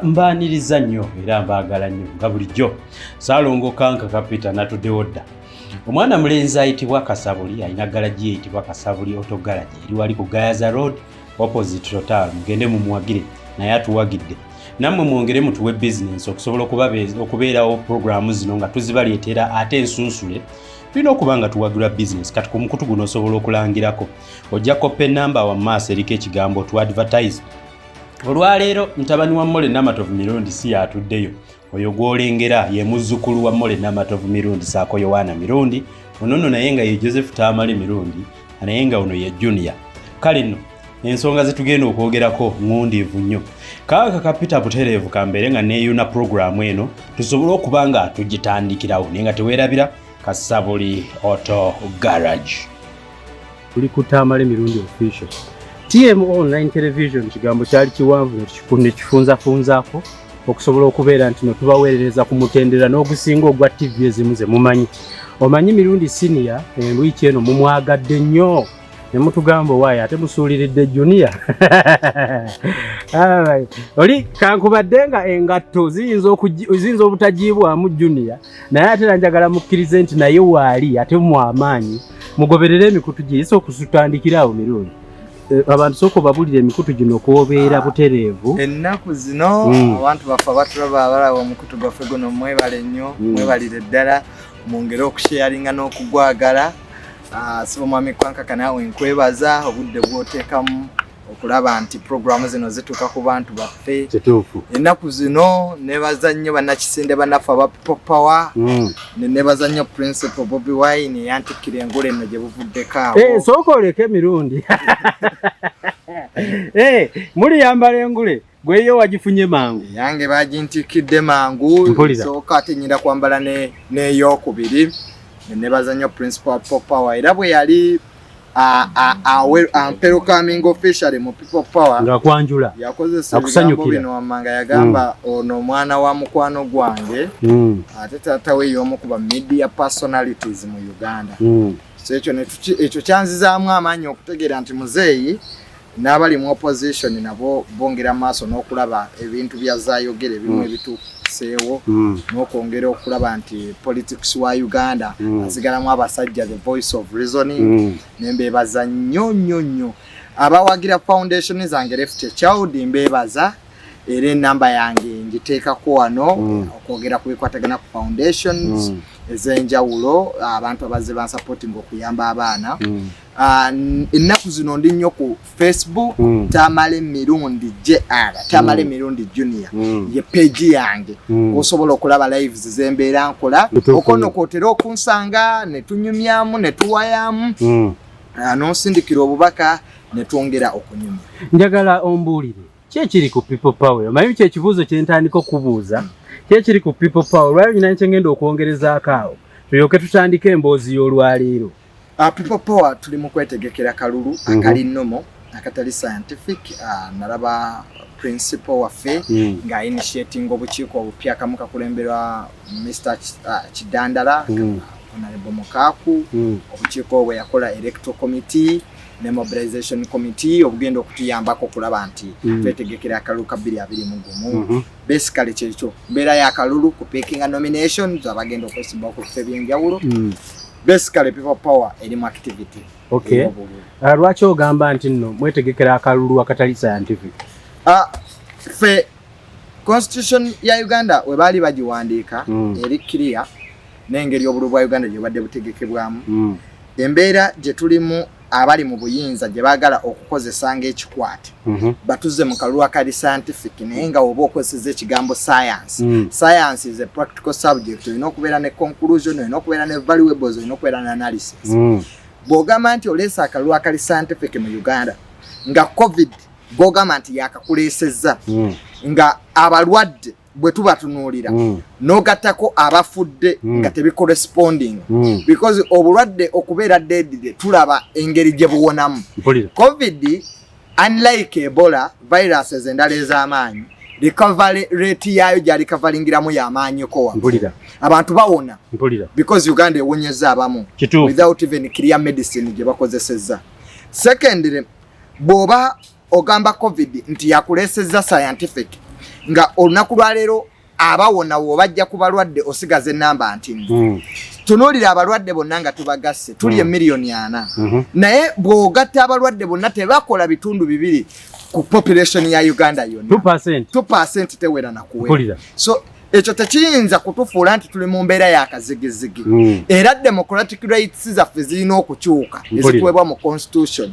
Mbaaniriza nnyo era mbaagala nnyo nga bulijjo. Saalongo kanka kapita natuddewo dda. Omwana mulenzi ayitibwa Kasabuli alina galaji eyitibwa Kasabuli Auto Garage eri wali ku Gayaza Road opposite Total. Mugende mumuwagire naye atuwagidde. Nammwe mwongere mutuwe business okusobola okubeerawo programu zino nga tuzibaleetera ate ensunsule. Tulina okuba nga tuwagula business kati ku mukutu guno osobola okulangirako. Ojja kope namba wa maaso eriko ekigambo to advertise. Olwaleero mutabani wa Mmole Namatovu Mirundi si yatuddeyo. Oyo gw'olengera ye muzzukulu wa Mmole Namatovu Mirundi Ssaako Yohana Mirundi. Ono naye nga ye Joseph Tamale Mirundi naye nga ono ye Junior. Kale nno ensonga zetugenda okwogerako ngundiivu nnyo. Kaaka kapita butereevu kambeere nga neeyuna programu eno tusobole okuba nga tugitandikirawo naye nga teweerabira Kasabuli Auto Garage. Tuli ku Tamale Mirundi official. TM online television kigambo kyali kiwanvu ne kifunzafunzaako okusobola okubeera nti no tubaweerereza ku mutendera n'ogusinga ogwa TV ezimu ze mumanyi. Omanyi Mirundi senior wiki eno mumwagadde nnyo ne mutugamba waaye ate musuuliridde Junior. Oli kankubadde nga engatto ziyinza obutagiibwamu Junior naye ate njagala mukkirize nti naye waali ate mwamaanyi mugoberere emikutu giyisa okusutandikirawo Mirundi. Abantu soko babulira emikutu gino kwobeera butereevu. Ennaku zino abantu bafa batulaba abalaba omukutu gwaffe guno mwebale nnyo mwebalire ddala mwongere okusharinga n'okugwagala. Sibo mwami Kwankaka naawe nkwebaza obudde bw'oteekamu okulaba nti programu zino zituuka ku bantu baffe. Kituufu. Ennaku zino nebaza nnyo bannakisinde bannaffe aba People Power. Nebaza nnyo Principal Bobi Wine yantikkira engule eno gye buvuddeko awo. Sooka oleke Mirundi. Muli yambala engule gweyo wagifunye mangu. Yange bagintikkidde mangu. Sooka ate nnyina kwambala n'eyokubiri. Nebaza nnyo Principal Power era bwe yali welcoming officially mu People Power nga kwanjula yakozesa ebigambo bino wammanga yagamba ono omwana wa mukwano gwange ate taata we y'omu ku ba media personalities mu Uganda. So ekyo kyanzizaamu amaanyi okutegeera nti muzeeyi n'abali mu opposition nabo bongera maaso n'okulaba ebintu bya zaayogere ebimu ebituuseewo n'okwongera okulaba nti politics wa Uganda asigalamu abasajja the voice of reasoning. Nembeebaza nnyo abawagira foundation zange left a child mbeebaza era enamba yange ngiteekako wano okwogera ku bikwatagana ku foundations ez'enjawulo abantu abazze bansupporting okuyamba abaana. Ennaku zino ndi nnyo ku Facebook Tamale Mirundi JR Tamale Mirundi Junior ye page yange osobola okulaba lives zembeera nkola okonokootera okunsanga ne tunyumyamu ne tuwayamu n'osindikira obubaka ne twongera okunyumya. Njagala ombuulire kyekiri ku People Power. Omanyi kyekibuuzo kye ntandika okubuuza kyekiri ku People Power lwayo nyina nkyengenda okwongerezaako awo tulyoke tutandike emboozi y'olwaleero. People Power tuli mu kwetegekera kalulu akali nnomo akatali scientific. Nalaba Principal waffe nga initiating obukiiko obupya kamu kakulemberwa Mr. Kidandala Honorable Mukaku. Obukiiko bwe yakola electoral committee ne mobilization committee obugenda okutuyambako okulaba nti twetegekera akalulu ka 2021. Basically kyekyo mbeera y'akalulu ku picking nominations abagenda okwesimba ku ffe ebyenjawulo. Basically People Power erimu activity. Okay. Lwaki ogamba nti nno mwetegekera akalulu akatali scientific? Ffe constitution ya Uganda we baali bagiwandiika eri clear n'engeri obululu bwa Uganda gye badde butegekebwamu. Embeera gye tulimu abali mu buyinza gye baagala okukozesa ng'ekikwate batuze mu kalulu akali scientific naye nga oba okozesa ekigambo science. Science is a practical subject. Olina okubeera ne conclusion, olina okubeera ne valuables, olina okubeera ne analysis. Bw'ogamba nti oleesa akalulu akali scientific mu Uganda nga COVID bw'ogamba nti yakakuleesezza nga abalwadde bwe tubatunuulira n'ogattako abafudde nga tebicorresponding because obulwadde okubeera dead tulaba engeri gye buwonamu. COVID unlike Ebola viruses endala ez'amaanyi recovery rate yayo gyali covering y'amaanyi ko wampulira abantu bawona because Uganda ewonyeza abamu without even clear medicine gye bakozesezza. Secondly, boba ogamba COVID nti yakulesezza scientific nga olunaku lwa leero abawona wobajja ku balwadde osigaze namba ntini tunuulira abalwadde bonna nga tubagasse tuli miliyoni 4 naye bw'ogatta abalwadde bonna tebakola bitundu bibiri ku population ya Uganda yonna 2% tewera na kuwera so ekyo tekiyinza kutufuula nti tuli mu mbeera y'akazigizigi era democratic rights zaffe zirina okukyuka ezituweebwa mu constitution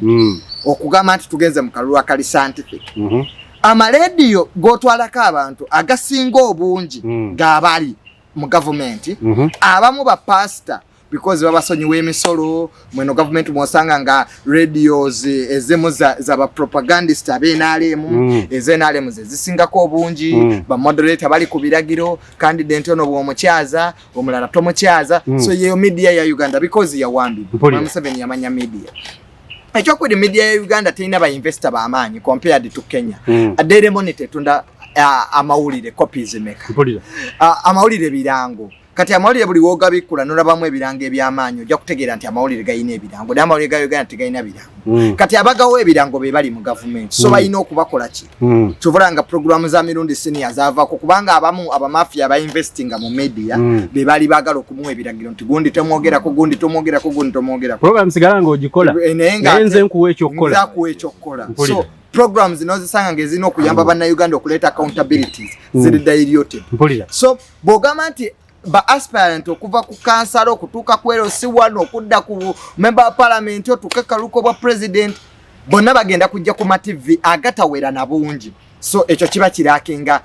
okugamba nti tugenze mu kalulu akali scientific amalediyo g'otwalako abantu agasinga obungi g'abali mu gavumenti abamu bapasita because babasonyiwa emisolo mweno government mwosanga nga radios ezimu za ba propagandist abenalemu ezenalemu zisingako obungi ba moderator bali ku biragiro candidate ono bw'omukyaza omulala tomukyaza so yeyo media ya Uganda because ya wambi Museveni yamanya media ekyokuli media ya Uganda terina ba investor b'amaanyi compared to Kenya Daily Monitor tunda amawulire copies meka amawulire birango kati amawulire buli woga bikula nolabamu ebirango eby'amaanyi ojja kutegeera nti amawulire gayina ebirango naye amawulire ga Uganda tegayina birango kati abagawo ebirango be bali mu gavumenti so bayina okubakola ki kyovulanga programu za Mirundi senior zaavaako kubanga abamu abamafia abainvestinga mu media be bali baagala okumuwa ebiragiro nti gundi temwogerako gundi tomwogerako gundi tomwogerako program sigala ng'ogikola naye nze nkuwa ekyokukola so programs zinozisanga ngezina okuyamba bannayuganda okuleeta accountabilities zirida iryote so bw'ogamba nti ba aspirant okuva ku kansala okutuuka ku LC1 okudda ku member of parliament otukekaluko bwa president bonna bagenda kujja ku TV agatawera na bungi so ekyo kiba kirakinga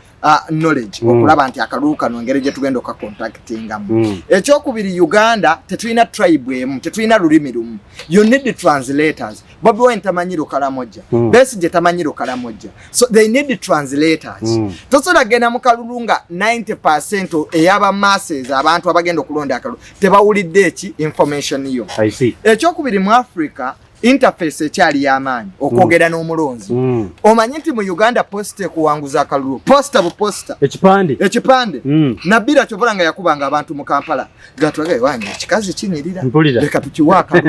knowledge okulaba nti akalulu kano ngeri gye tugenda okacontactingamu ekyokubiri Uganda tetulina tribe emu tetulina lulimi lumu you need translators Bobi Wine tamanyiro kalamoja Besigye tamanyiro kalamoja so they need translators tosobola genda mu kalulu nga 90% eyaba masses abantu abagenda okulonda akalulu tebawulidde eki information yo ekyokubiri mu Africa interface ekyali y'amaanyi okwogera n'omulonzi omanyi nti mu Uganda posta kuwanguza akalulu posta ekipande nabira kyovulanga yakubanga abantu mu Kampala gatwaga wange ekikazi kinyirira leka tukiwaaka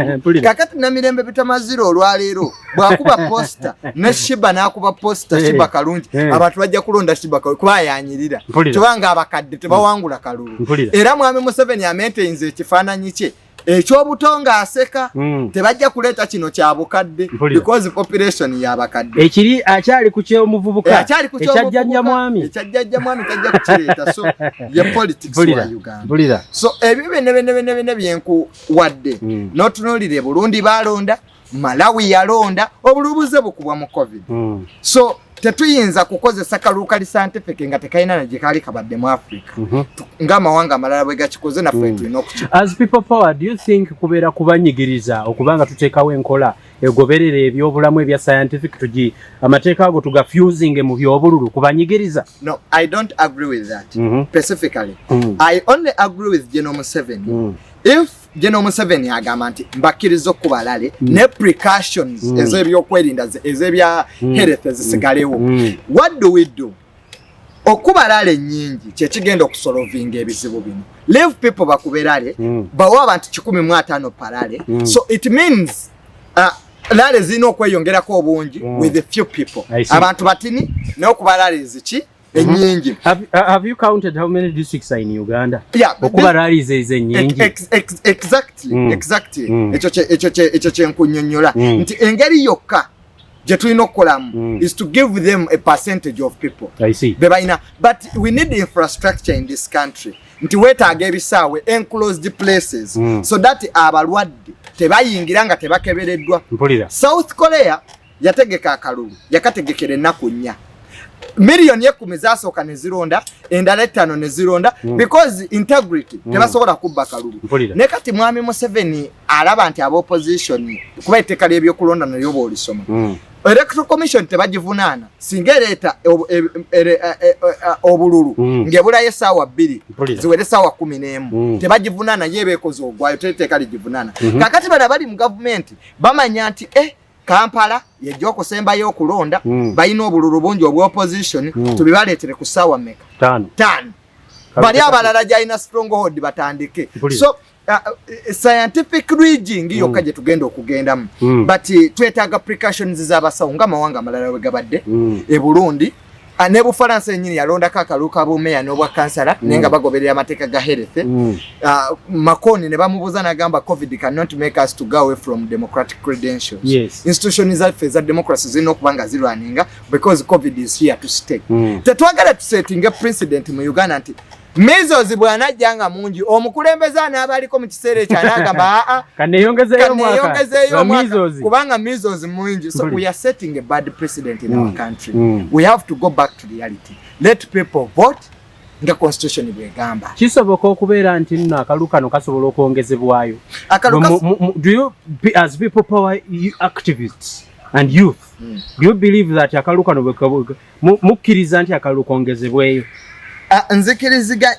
kakati namirembe bitamaziro olwaleero bwakuba posta ne Shiba n'akuba posta Shiba kalungi abantu bajja kulonda Shiba kuba yanyirira kyovanga abakadde tebawangula kalulu era mwami Museveni amaintains ekifaananyi kye ekyobutonga aseka tebajja kuleeta kino kyabukadde because population y'abakadde ekiri akyali ku kyomuvubuka ekyajjajja mwami tajja kukireeta so ye politics wa Uganda so ebyo bene byenkuwadde n'otunuulire Burundi balonda Malawi yalonda obulubuze bukubwa mu COVID so tetuyinza kukozesa kalulu kali scientific nga tekayina na gikali kabadde mu Africa ng'amawanga amalala bwe gakikoze naffe tulina okukikola. As people power, do you think kubeera kubanyigiriza okubanga tuteekawo enkola egoberera ebyobulamu ebya scientific tugi amateeka ago tugafusing mu byobululu kubanyigiriza? No, I don't agree with that specifically. I only agree with General Museveni if General Museveni agamba nti mbakkiriza okubalale ne precautions ez'ebyokwerinda ez'ebya health zisigalewo. What do we do? Okubalale nyingi kyekigenda okusolovinga ebizibu bino. Leave people bakuberale bawa abantu 15 palale. So it means lale zino okweyongerako obungi with a few people. Abantu batini n'okubalale ziki enyingi. Have you counted how many districts are in Uganda? Yeah, okubalali ze nyingi. Exactly. Ekyo kyenkunyonnyola nti engeri yokka je tulina okukolamu is to give them a percentage of people. I see. Bebaina, but we need infrastructure in this country. Nti wetaaga ebisaawe enclosed places so that abalwadde tebayingira nga tebakebereddwa. South Korea yategeka akalulu yakategekera ennaku 4. Millioni 10 zasooka ne zironda endala 5 ne zironda because integrity tebasobola kubba kalulu. Ne kati mwami Museveni alaba nti aba opposition kuba etteka ly'ebyokulonda nalyo boolisoma. Electoral Commission tebagivunaana singa ereeta obululu ng'ebulayo essaawa 2 ziwere essaawa 11 tebagivunaana yeebeekoze ogwayo teteeka ligivunaana. Kakati bano bali mu gavumenti bamanya nti Kampala yejja okusembayo okulonda balina obululu bungi obw'opposition tubibaleetere ku ssaawa mmeka 5 bali abalala gyalina stronghold batandike. So scientific rigging yokka gye tugenda okugendamu but twetaaga precautions z'abasawo ng'amawanga amalala bwe gabadde e Burundi ne Bufalansa yennyini yalondako akalulu ka bumeya n'obwa kansala naye nga bagoberera amateeka ga health. Macron ne bamubuuza n'agamba COVID cannot make us to go away from democratic credentials. Yes. Institutions zaffe za democracy zirina okuba nga zirwaninga because COVID is here to stay. Tetwagala tusetinga president mu Uganda nti M.i.S.O bwanajjanga mungi omukulembeze anaabaliko mu kiseera ekyo anagamba kaneyongezeeyo mwaka kubanga M.i.S.O mungi. So we are setting a bad precedent in our country. We have to go back to reality. Let people vote nga constitution bwegamba. Kisoboka okubeera nti nno akalu kano kasobola okwongezebwayo. Do you as people power activists and youth do you believe that akalu kano mukkiriza nti akalu kongezebweyo?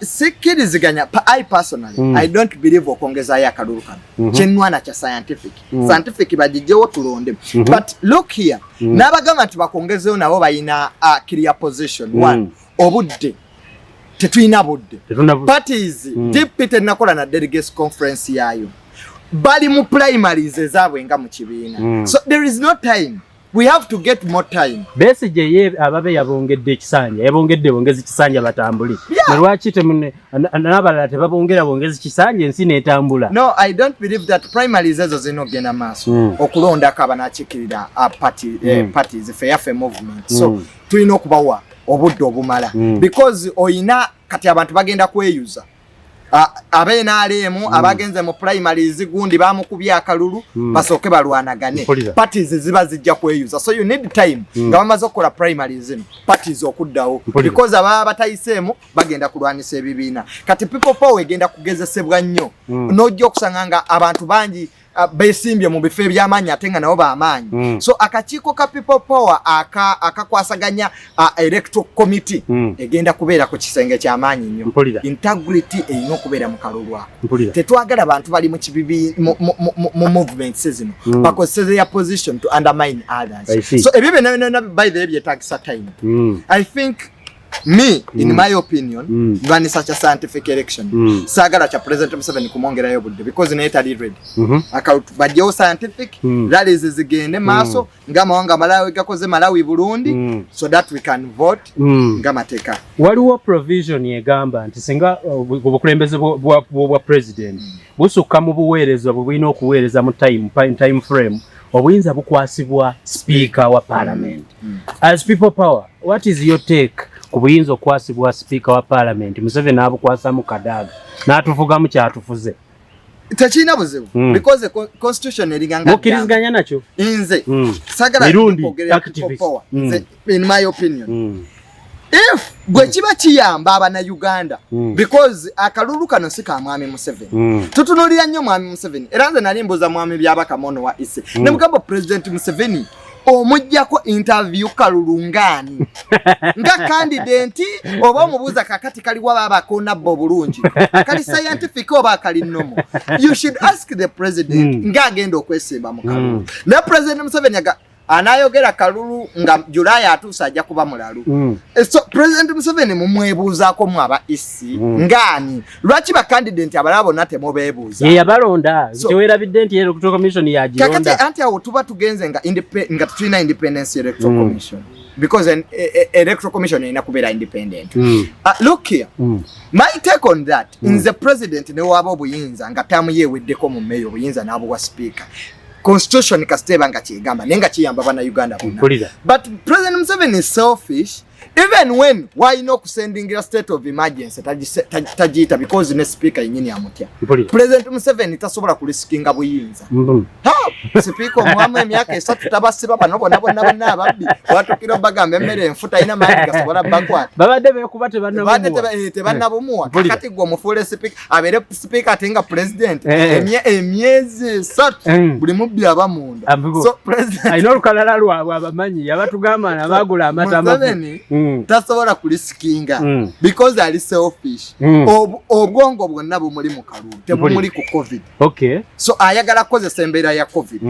Sikiriziganya. I personally, I don't believe okongeza akalulu kano. Chenwana cha scientific. Scientific bajijewo tulonde. But look here. Nabagamba nti bakongezeyo nabo bayina clear position. One, obudde. Tetuyina budde. Parties, DP nakola na delegates conference yayo. Bali mu primaries ezaabwe nga mu kibiina. So there is no time. We have to get more time. Besije ye ababe yabongedde ekisanja. Yabongedde bongezi kisanja batambuli. Lwaki temune nabala tebabongera bongezi kisanja ensi netambula. No, I don't believe that primaries ezo zinogenda maaso. Okulonda akaba nakikirira parties fair movement. So tulina okubawa obudde obumala. Because oyina kati abantu bagenda kweyuza. Abenaalemu abagenze mu primaries gundi bamukubya akalulu basooke balwanagane. Parties ziba zijja kweyuza. So you need time. Nga bamaze okukola primaries zino parties okuddawo because ababa batayiseemu bagenda kulwanisa ebibiina. Kati people power egenda kugezesebwa nnyo n'ojja okusanga nga abantu bangi besimbye mu bifo eby'amaanyi ate nga nabo b'amaanyi. So akakiiko ka people power akakwasaganya electoral committee egenda kubeera ku kisenge ky'amaanyi nnyo. Integrity erina okubeera mu kalulu ako. Tetwagala abantu bali mu kibibi mu movements zino bakozesa their position to undermine others. So ebyo byonna by the way byetaagisa time. I think me, in my opinion, run such a scientific election. Sagala cha President Museveni kumongerayo budde because naye tali ready. Badyewo scientific rallies zigende maaso ng'amawanga Malawi gakoze Malawi Burundi so that we can vote ng'amateeka. Waliwo provision yegamba nti singa obukulembeze bwa president busukka mu buweereza bwina okuweereza mu time frame obuyinza bukwasibwa speaker wa parliament. As people power, what is your take kubuyinza okwasibwa speaker wa parliament Museveni abukwasa mu kadaga n'atuvugamu kyatufuze? Tekina buzibu because the constitution eriganga mukiriziganya nakyo nze sagala Mirundi activist in my opinion if gwe kiba kiyamba abana Uganda because akalulu kano sika mwami Museveni tutunulira nnyo mwami Museveni era nze nali mbuza mwami byabaka mono wa ise ne mugamba president Museveni omujjako interview kalulungani nga candidate oba omubuuza kakati kali waba akona bo bulungi kali scientific oba kali nomo. You should ask the president nga agenda okwesimba mu kalulu. Ne president Museveni anayogera kalulu nga July atuusa ajja kuba mulalu. So president Museveni mumwebuuzaako mu aba isi ngani lwaki ba candidate abalabo nate mobeebuuza ye yabalonda tewerabidde nti electoral commission yagironda kakati anti awo tuba tugenze nga tulina independence electoral commission because an electoral commission ina kubeera independent. Look here, my take on that in the president ne waba obuyinza nga tamu yeweddeko mu meyo obuyinza n'abo wa speaker constitution kasteba nga kigamba nenga kiyamba bana Uganda bonna. But President Museveni is selfish even when why no sending a state of emergency tajita because ne speaker yinyini amutya. President Museveni tasobola kuliskinga buyinza. Speaker omwama emyaka esatu tabasiba bano bonna ababbi watukira bagambe emmere enfuta ina maani gasobola bakwata babadde bekuba tebannabumuwa kati gwe omufuule speaker abere speaker atenga president emyezi esatu buli mubbi abamunda. So president ayina olukalala lwabwe abamanyi yabatugamba nabagula amatama tasobola kuliskinga because ali selfish. Obwongo bwonna bumuli mu kalulu tebumuli ku COVID. Okay. So ayagala kozesa embeera ya COVID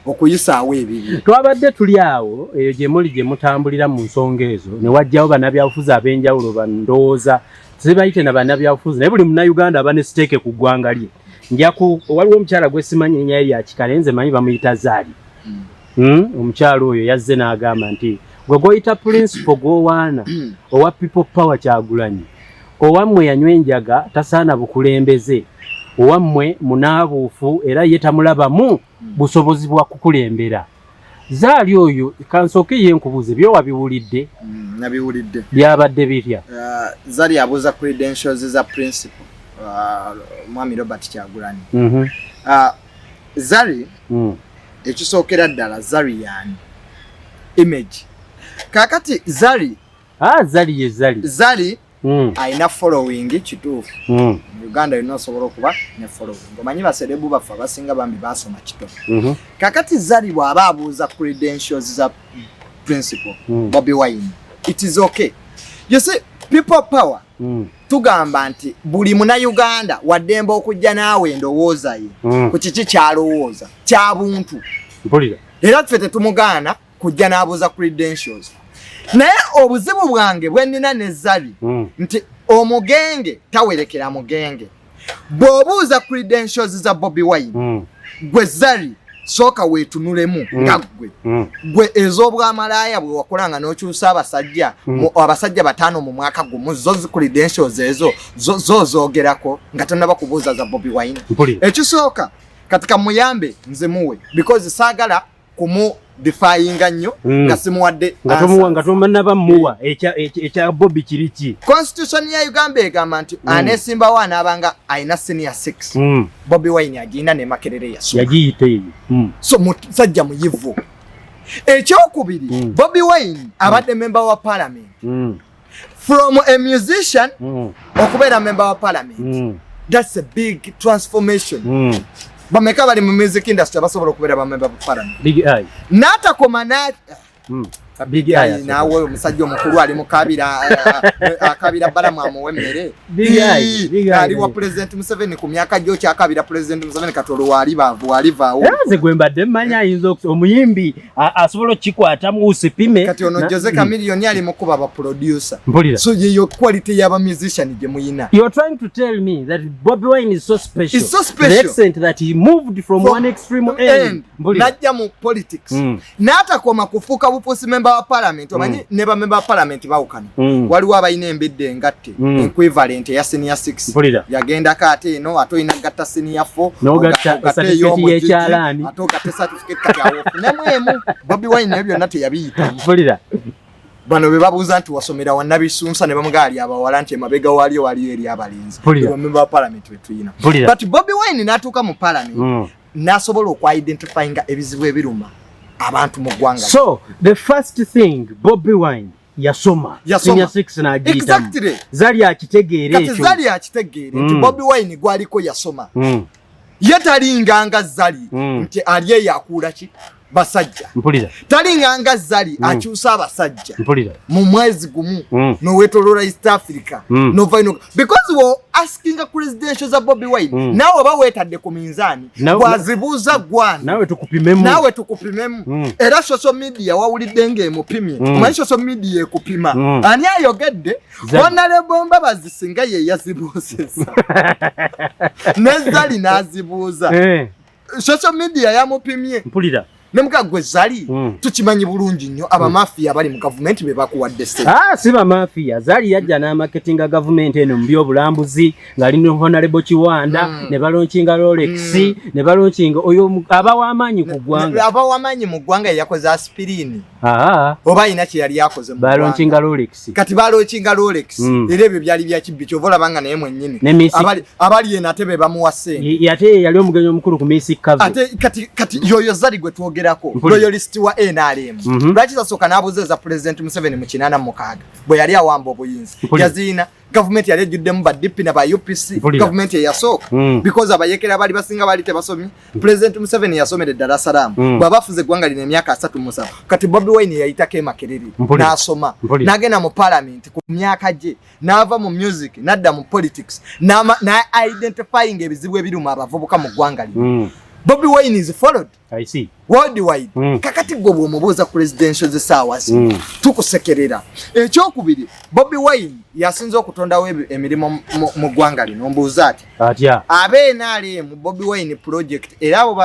okuyisaawo ebibi. Twabadde tuli awo eyo gye muli gye mutambulira mu nsonga ezo ne wajjawo bannabyabufuzi ab'enjawulo bandowooza zibayite na bannabyabufuzi naye buli munnayuganda aba ne siteeke ku ggwanga lye. Waliwo omukyala gwe simanyi erinnya lye lya kikale nze manyi bamuyita Zari. Omukyala oyo yazze n'agamba nti gwe goyita principle gwowaana owa people power Kyagulanyi owammwe yanywa enjaga tasaana bukulembeze owammwe munaabuufu era ye tamulabamu busobozi bwa kukulembera. Zari oyo kansooke ye nkubuuze byo wabiwulidde? Nabiwulidde. Byabadde bitya? Zari abuuza credentials za principal Mwami Robert Kyagulanyi. Zari ekisookera ddala Zari yani image kakati Zari Zari ye Zari aina following kituufu Uganda yonna osobola okuba ne following omanyi baserebu bafa basinga bambi basoma kituufu kakati Zari bw'aba abuuza credentials za principal Bobi Wine it is okay. You see people power tugamba nti buli muna Uganda waddemba okujja naawe endowooza ye ku kiki kyalowooza kya buntu era ffe tetumugaana kujja n'abuuza credentials. Naye obuzibu bwange bwe nnina ne Zari nti omugenge tawerekera mugenge. Bw'obuuza credentials za Bobi Wine gwe Zari sooka weetunulemu nga gwe ez'obwamalaaya bwe wakolanga n'okyusa abasajja abasajja 5 mu mwaka gumu zo credentials ezo zoogerako nga tonnaba kubuuza za Bobi Wine. Ekisooka katika muyambe nze muwe because saagala kumu defyinga nnyo nga simuwadde nga tomanaba muwa ekya Bobi kiriki. Constitution ya Uganda egamba nti aneesimbawo anaabanga ayina senior 6 Bobi Wine agiyina ne Makerere yagiyite so musajja muyivu. Ekyokubiri Bobi Wine abadde member wa parliament from a musician okubeera member wa parliament that's a big transformation. Bameka bali mu music industry basobola okubeera ba member of parliament. Big eye. Nata komana big eye nawe omusajja omukulu ali mu akabira balamu amuwemmere. Big eye. Ali wa president Museveni ku myaka gyo kyakabira president Museveni katolo walivaawo. Nze gwe mbadde mmanya ayinza omuyimbi asobola okikwata mu usipime. Kati ono Jose Chameleone ali mu kuba ba producer. Mpulira. So ye quality y'aba musician gye muyina. You're trying to tell me that Bobi Wine is so special. It's so special. The extent that he moved from one extreme end. Najja mu politics. Nata koma kufuka bupusi member wa parliament omanyi neba member wa parliament bawukana waliwo abayina embedde ngatte equivalent ya senior 6 yagenda kate eno atoyina gatta senior 4 no gatta certificate y'ekyalaani atogatta certificate kati awo nemwemu Bobi Wine nebyo nate yabiyita mpulira bano be babuuza nti wasomera wa Nabisunsa ne bamugaali abawala nti emabega waliyo eri abalinzi member wa parliament wetuyina but Bobi Wine n'atuuka mu parliament n'asobola okwa-identifyinga ebizibu ebiruma abantu mu ggwanga. So the first thing Bobi Wine yasoma senior 6 n'agiyitamu. Exactly. Zari akitegeera ekyo. Kati Zari akitegeera nti Bobi Wine gwaliko yasoma. Ye talinganga Zari nti aliye yakuula ki basajja. Mpulira. Talinganga Zari akyusa abasajja. Mpulira. Mu mwezi gumu no wetolola East Africa no vaino because we asking a presidential za Bobi Wine nawe oba wetadde ku minzaani bwazibuuza gwana nawe tukupimemu era social media wawulidde ng'emupimye omanyi social media ekupima ani ayogedde Honorable Bomba bazisinga ye yazibuuzisa ne Zari n'azibuuza social media yamupimye. Mpulira. Nemuka gwe Zari tukimanyi bulungi nnyo aba mafia bali mu government be bakuwadde se. Si ba mafia. Zari yajja na marketing government eno mu byobulambuzi ngali ne Honorable Kiwanda ne balonchinga Rolex ne balonchinga oyo abawamanyi ku ggwanga. Abawamanyi mu ggwanga yakoze aspirin. Oba ina ki yali yakoze mu balonchinga Rolex. Kati balonchinga Rolex era ebyo byali bya kibbi kyovola banga naye mwennyini. Abali enatebe bamuwase. Yate yali omugenyi omukulu ku M.i.S.O cover. Ate kati yoyo Zari gwe twogerako. Loyalist wa NRM. Lwaki zasooka n'abuuza president Museveni mu 86 bwe yali awamba obuyinza. Yazina government yali ejjuddemu ba DP na ba UPC government yasooka because abayekera bali basinga bali tebasomye. President Museveni yasomere Dar es Salaam bwabafuze eggwanga lino emyaka 37 kati Bobi Wine yayitako Makerere n'asoma n'agenda mu parliament ku myaka gye n'ava mu music n'adda mu politics na identifying ebizibu ebiruma abavubuka mu ggwanga lino. Bobi Wine is followed. I see. Worldwide. Kakati gwe bw'omubuuza presidential z'essaawa zino tukusekerera. Ekyokubiri, Bobi Wine yasinze okutondawo emirimu mu ggwanga lino mbuuza ati. Atya. Abe-NRM Bobi Wine project era abo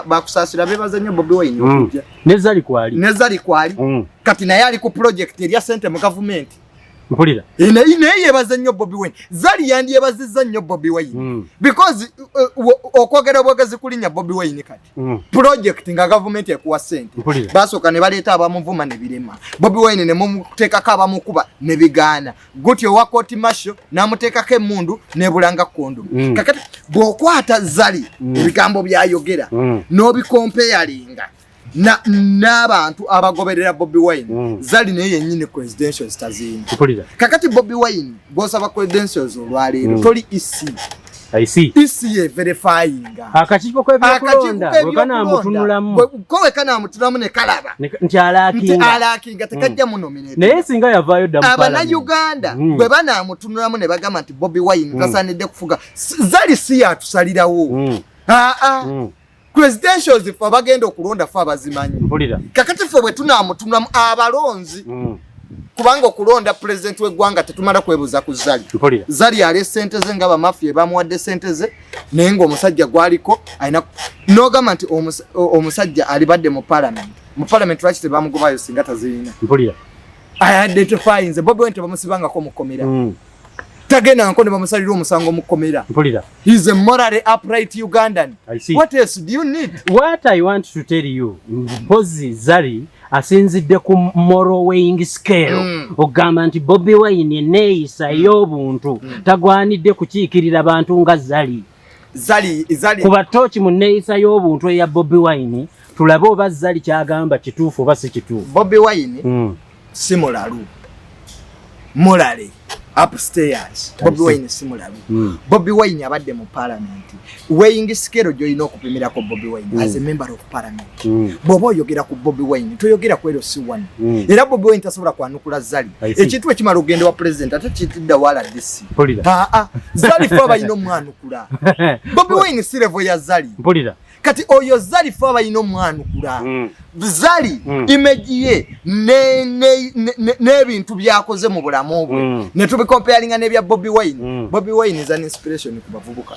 bakusaasira beebaza nnyo Bobi Wine okujja. Ne Zari kwali. Ne Zari kwali. Kati naye ali ku project erya ssente mu gavumenti. Mpulira. Naye yebaza nnyo Bobi Wine. Zari yandiyebazizza nnyo Bobi Wine. Because okwogera obwogezi kulinnya Bobi Wine kati. Project nga gavumenti ekuwa ssente. Basooka ne baleeta abamuvuma ne birema. Bobi Wine ne mumuteekako abamukuba ne bigaana. Gutyo wa Court Martial n'amuteekako emmundu n'ebulanga kkondo. Kakati bw'okwata Zari ebigambo byayogera n'obikompeyalinga n'abantu abagoberera Bobi Wine Zari naye yennyini presidential zitazini. Kakati Bobi Wine bw'osaba credentials olwaleero toli isi. I see. Isi ye verifying. Akakiiko kw'ebyokulonda wekanamutunulamu. Wekanamutunulamu ne kalaba. Nti alaakinga. Alaakinga tekajja mu nominate. Naye singa yavaayo dda mu parliament. Abannayuganda bwe banaamutunulamu ne bagamba nti Bobi Wine tasaanidde kufuga. Zari si yatusalirawo. Presidentials ife bagenda okulonda fe abazimanyi. Kakati ffe bwe tunaamutunulamu abalonzi. Kubanga okulonda president w'eggwanga tetumala kwebuuza ku Zari. Zari ali sente ze nga bamafia bamuwadde sente ze naye ng'omusajja gwaliko alina n'ogamba nti omusajja alibadde mu parliament. Mu parliament lwaki tebamugobayo singa tazirina. Identify nze Bobi Wine tebamusibangako mu kkomera. Tagenda nko ne bamusalira omusango mu kkomera. He's a morally upright Ugandan. What else do you need? What I want to tell you, Mpozi Zari asinzidde ku moral weighing scale ogamba nti Bobi Wine eneeyisa ey'obuntu tagwanidde kukiikirira abantu nga Zari. Kuba tooki mu nneeyisa y'obuntu eya Bobi Wine tulabe oba Zari kyagamba kituufu oba si kituufu. Bobi Wine si mulalu. Morally upstairs. Bobi Wine si mulalu. Bobi Wine abadde mu parliament. Weighing scale gy'olina okupimirako Bobi Wine as a member of parliament. Bw'oba oyogera ku Bobi Wine toyogera ku LC1. Era Bobi Wine tasobola kwanukula Zari. Ekintu ekimala ogenda wa president ate kitidda wala DC. Zari fe abalina omwanukula. Bobi Wine si level ya Zari. Kati oyo Zari fe abalina omwanukula. Zari image ye n'ebintu byakoze mu bulamu bwe ne tubikomparinga n'ebya Bobi Wine. Bobi Wine is an inspiration ku bavubuka.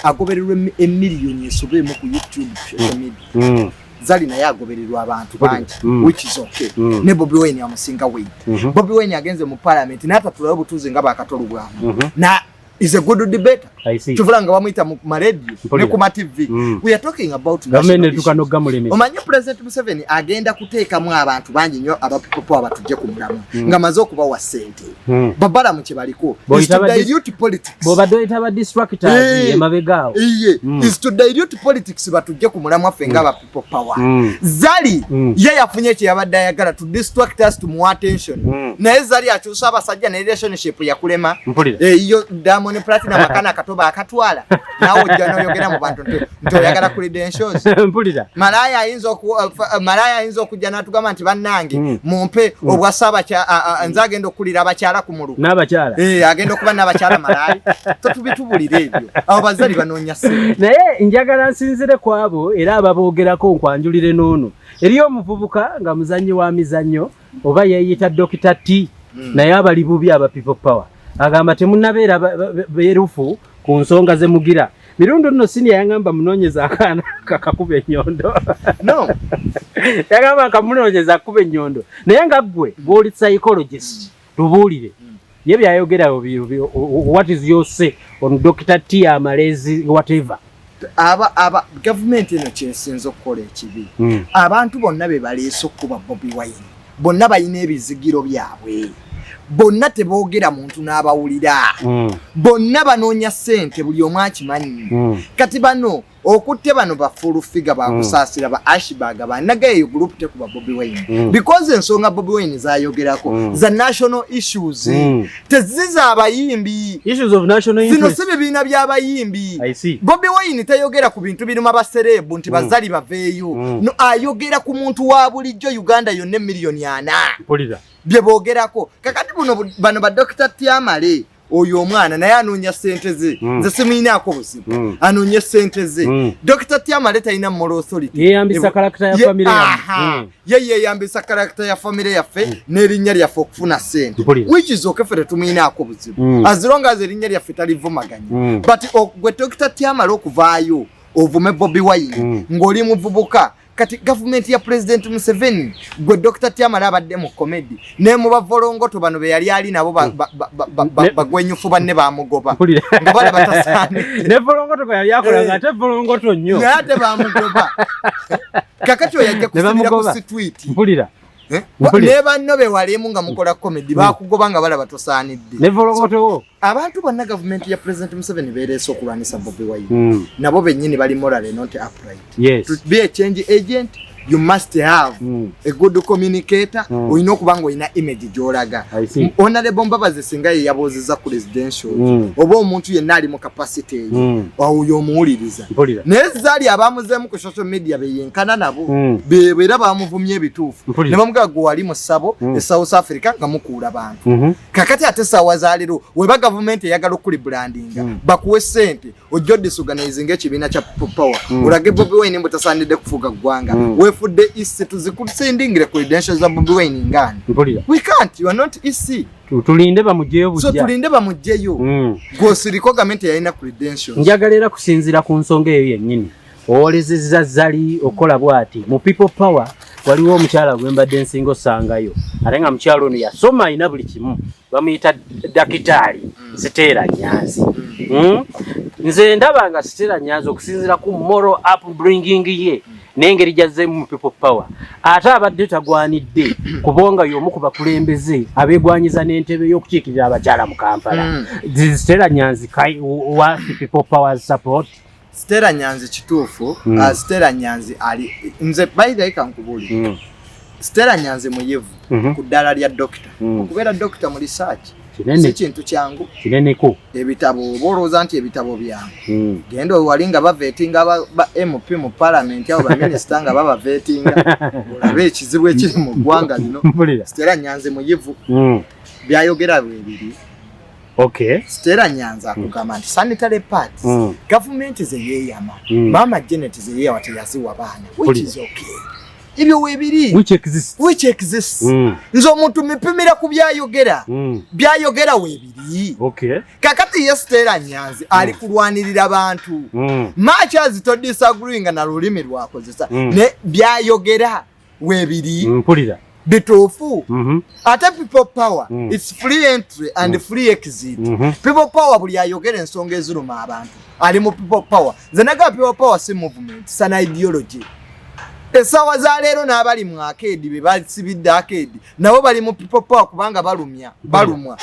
Agobererwa emiliyoni esobemu ku YouTube social media. Zari naye agobererwa abantu bangi which is okay. Ne Bobi Wine amusinga weight. Bobi Wine agenze mu parliament n'atatulayo butuuze nga bakatolubwamu. Na is a good debater. Tuvulanga bamuyita mu radio ne ku TV. We are talking about omanyi President Museveni agenda kuteekamu abantu bangi nnyo abapopo abatujje ku mulamu nga maze okubawa ssente. Babala mu kye baliko. Is to dilute politics. Bobadde oyitaba distractors emabegaawo. Is to dilute politics batujje ku mulamu affe nga people power. Zari ye yafunye kye yabadde ayagala to distract us to more attention. Naye Zari akyusa abasajja ne relationship yakulema. Iyo Diamond Platinum akana akatoba akatwala nawe ojja n'oyogera mu bantu nti oyagala credentials. Malaya ayinza okujja n'atugamba nti bannange mumpe obwasaba nze agenda okulira abakyala ku muluka n'abakyala agenda okuba n'abakyala malaya totubitubulira ebyo abo Bazari banoonya ssente. Naye njagala nsinzire ku abo era ababoogerako nkwanjulire n'ono eriyo omuvubuka nga muzannyi wa mizannyo oba yeeyita Dr. T naye abali bubi aba people power agamba temunnabeera beerufu ku nsonga ze mugira. Mirundi nno siniya yangamba munoonyeza akaana kakakuba ennyondo. Yagamba kamunoonyeza akuba ennyondo naye nga ggwe bw'oli psychologist tubuulire ye byayogera what is your say on Dr. T amalezi whatever. Aba government eno kyensinza okukola ekibi. Abantu bonna be baleese okuba Bobi Wine bonna balina ebizigiro byabwe. Bonna teboogera muntu n'abawulira. Bonna banoonya ssente buli omu akimanyi. Kati bano okutte bano ba full figure bakusaasira ba Ashbag banagayo group tekuba Bobi Wine. Because ensonga Bobi Wine zayogerako za national issues. Teziza abayimbi. Issues of national interest. Zino bibiina by'abayimbi. I see. Bobi Wine tayogera ku bintu biruma baserebu nti Bazari baveeyo. No ayogera ku muntu wa bulijjo Uganda yonne miliyoni 4. Polida. Bye boogerako kakati bano ba Dr. Tamale oyo omwana naye anoonya ssente ze nze simuyinaako buzibu anoonya ssente ze Dr. Tamale talina moral authority yeyambisa karakita ya famire yaffe ye yeyambisa karakita ya famire yaffe n'erinnya lyaffe okufuna ssente which is okay ffe tetumuyinaako buzibu as long as erinnya lyaffe talivumaganya but gwe Dr. Tamale okuvaayo ovume Bobi Wine ng'oli muvubuka kati government ya President Museveni gwe Dr. Tamale abadde mu comedy ne mu bavolongoto bano be yali ali nabo bagwenyufu banne bamugoba nga bale batasaane ne volongoto ko yali akola ngate volongoto nnyo ngate bamugoba kakati oyajja kusibira ku street mpulira ne banno be walimu nga mukola comedy bakugoba nga bale batosaanidde ne volongoto wo abantu bonna government ya President Museveni bereese okulwanisa Bobi Wine nabo bennyini bali morally not upright. Yes. To be a change agent you must have a good communicator oyina okuba nga oyina image gy'olaga. Honorable Mbabazi singa ye yaboozezza ku residential oba omuntu yenna ali mu capacity eyo oyo omuwuliriza naye Zari abamuzeemu ku social media beyenkana nabo beera bamuvumya ebituufu ne bamugaa gwe wali mu ssabo e South Africa nga mukuula bantu kakati ate essaawa za leero weba gavumenti eyagala okulibrandinga bakuwe ssente ojja odisorganize ng'ekibiina kya people power olage Bobi Wine mbu tasaanidde kufuga ggwanga wefudde isi tuzikusendingire credentials za Bobi Wine ngani we can't, you are not isi tulinde bamujjeyo bujja so tulinde bamujjeyo gwosiriko gavumenti yalina credentials njagala era kusinzira ku nsonga eyo yennyini owolezezza Zari okola bw'ati mu people power waliwo omukyala gwe mbadde nsinga osangayo ate nga mukyala ono yasoma alina buli kimu bamuyita dakitaali Siteera Nyanzi nze ndaba nga Siteera Nyanzi okusinzira ku moral upbringing ye n'engeri gyazzeemu mu people power ate abadde tagwanidde kubonga y'omu ku bakulembeze abeegwanyiza n'entebe y'okukiikirira abakyala mu Kampala Siteera Nyanzi wa people power support Siteera Nyanzi kituufu Siteera Nyanzi ali nze bayida ikankubuli Siteera Nyanzi muyivu ku ddala lya dokita okubeera dokita mu research si kintu kyangu kineneko ebitabo bolooza nti ebitabo byangu genda walinga bavetinga ba MP mu parliament abo ba minister nga babavetinga olabe ekizibu ekiri mu ggwanga lino Siteera Nyanzi muyivu byayogera bibiri. Okay. Siteera Nyanzi akugamba nti sanitary pads government ze yeeyama mama Janet ze yeeyawa teyaziwa baana which is okay. Ibyo webiri which exists nzo omuntu mipimira ku byayogera webiri. Okay. Kakati ye Siteera Nyanzi ali kulwanirira abantu much as to disagree nga na lulimi lwakozesa ne byayogera webiri mpulira bituufu ate people power it's free entry and free exit people power buli ayogera ensonga eziruma abantu ali mu people power zenaga people power si movement it's an ideology. Essaawa za leero n'abali mu arcade be basibidde arcade nabo bali mu people power kubanga balumwa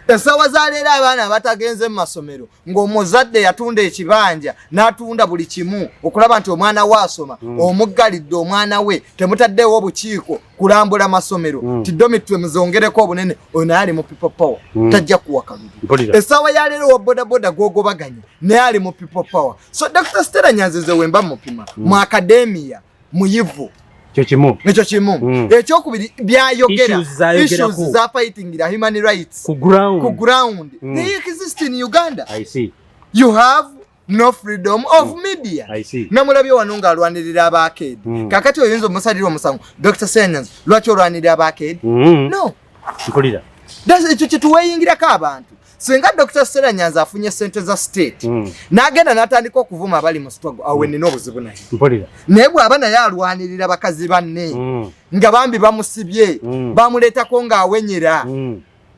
essaawa za leero abaana abatagenze mu masomero ng'omuzadde yatunda ekibanja n'atunda buli kimu okulaba nti omwana we asoma omuggalidde omwana we temutaddeewo obukiiko kulambula masomero tiddomitwe muzongereko obunene ono ali mu people power tajja kuwa kalulu. Essaawa ya leero wa bodaboda gwogobaganya naye ali mu people power. So Dr. Siteera Nyanzi ze wemba mupima mu akademiya muyivu ekyo kimu ekyokubiri byayogera issues za fighting the human rights ku ground they exist in Uganda. I see. You have no freedom of media. I see. Namulabye wano nga alwanirira abakedi kakati oyinza omusalira omusango Dr. Sanyans lwaki olwanirira abakedi no mpulira ekyo kituweyingirako abantu singa Dr. Siteera Nyanzi afunye sente za state n'agenda n'atandika okuvuma abali mu struggle awe nina obuzibu naye mpulira naye bw'aba naye alwanirira bakazi banne nga bambi bamusibye bamuleetako ng'awenyera.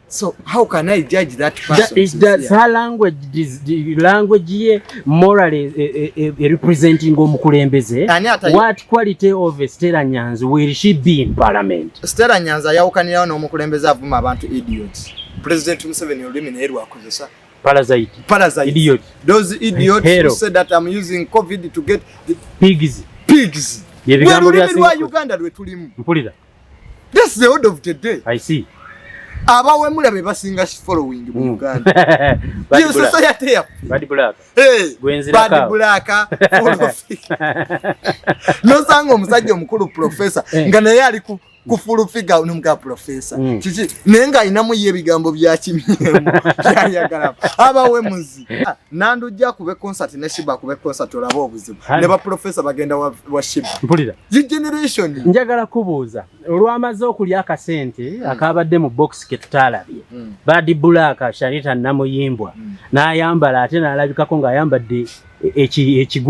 So how can I judge that person? Is that her language, the language ye morally representing Omukulembeze? What quality of Siteera Nyanzi will she be in parliament? Siteera Nyanzi ayawukanirawo n'Omukulembeze avuma abantu idiots. President Museveni olulimi naye lwakozesa parasite idiot. Those idiots who said that I'm using COVID to get the pigs. Olulimi lwa Uganda lwe tulimu. Mpulira. That's the order of the day. I see. Abawemula be basinga following mu Uganda. Yo society ya. Bad black. Hey. Bad black. No sango omusajja omukulu professor nga naye ali kufulu figure unumka professor chichi nenga inamu yebigambo bya kimyemu byayagala abawe muzi nandu jja kube concert ne shiba kube concert olabo obuzibu ne ba professor bagenda wa shiba mpulira generation njagala kubuuza olwamaze okulya akasente akabadde mu box ke tutalabye badi bulaka sharita namuyimbwa n'ayambala ate n'alabikako ng'ayambadde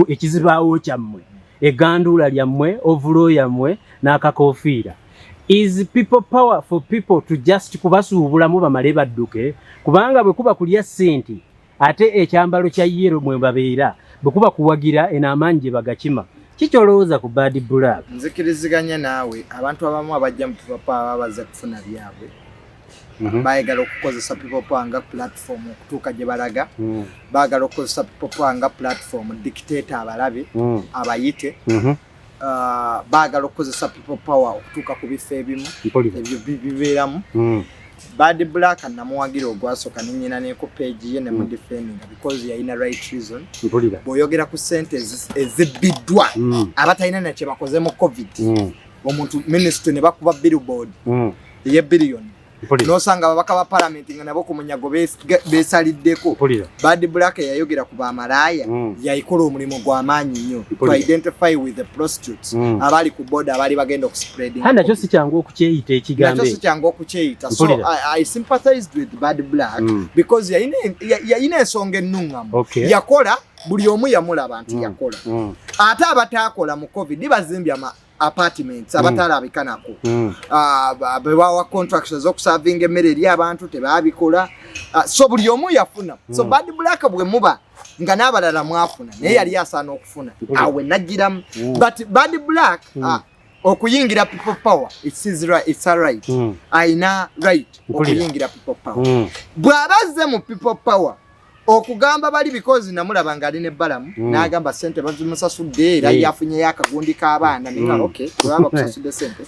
ekizibaawo kyammwe egandula lyammwe ovulo yammwe n'akakofiira. Is people power for people to just kubasuubulamu bamale badduke kubanga bwe kuba kulya sente ate ekyambalo kya yero mwe babeera bwe kuba kuwagira enamanje bagakima kikyolowooza ku bad black. Nzikiriziganya naawe abantu abamu abajja mu papa abaza kufuna byabwe baagala okukozesa people power nga platform okutuuka gye balaga baagala okukozesa people power nga platform dictator abalabe abayite baagala okukozesa people power okutuuka ku bifo ebimu ebyo bibeeramu bad black namuwagira ogwasooka nenyina ne ku page ye ne mu defending because yalina right reason bw'oyogera ku sente ezibbiddwa abatalina nakye bakoze mu covid omuntu ministry ne bakuba billboard ye billion nosanga ababaka ba parliament nga nabo ku munyago besaliddeko bad black yayogera ku bamalaya yayikola omulimu gw'amaanyi nnyo to identify with the prostitutes abali ku border abali bagenda okuspreading handa kyo si kyangu okukyeyita ekigambo nakyo si kyangu okukyeyita so I sympathized with bad black because yayina ensonga ennungamu yakola buli omu yamulaba nti yakola ate abataakola mu covid bazimbye apartments abatalabikanako bebawa contracts zokuservinga emmere eri abantu tebabikola so buli omu yafuna so bad black bwe muba nga n'abalala mwafuna naye yali asaana okufuna awe najjiramu but bad black okuyingira people power it's a right aina right okuyingira people power bw'abazze mu people power okugamba bali because namulaba nga aline balamu n'agamba sente bazimusasudde era yafunye yakagundi k'abaana ninga okay kubanga kusasudde sente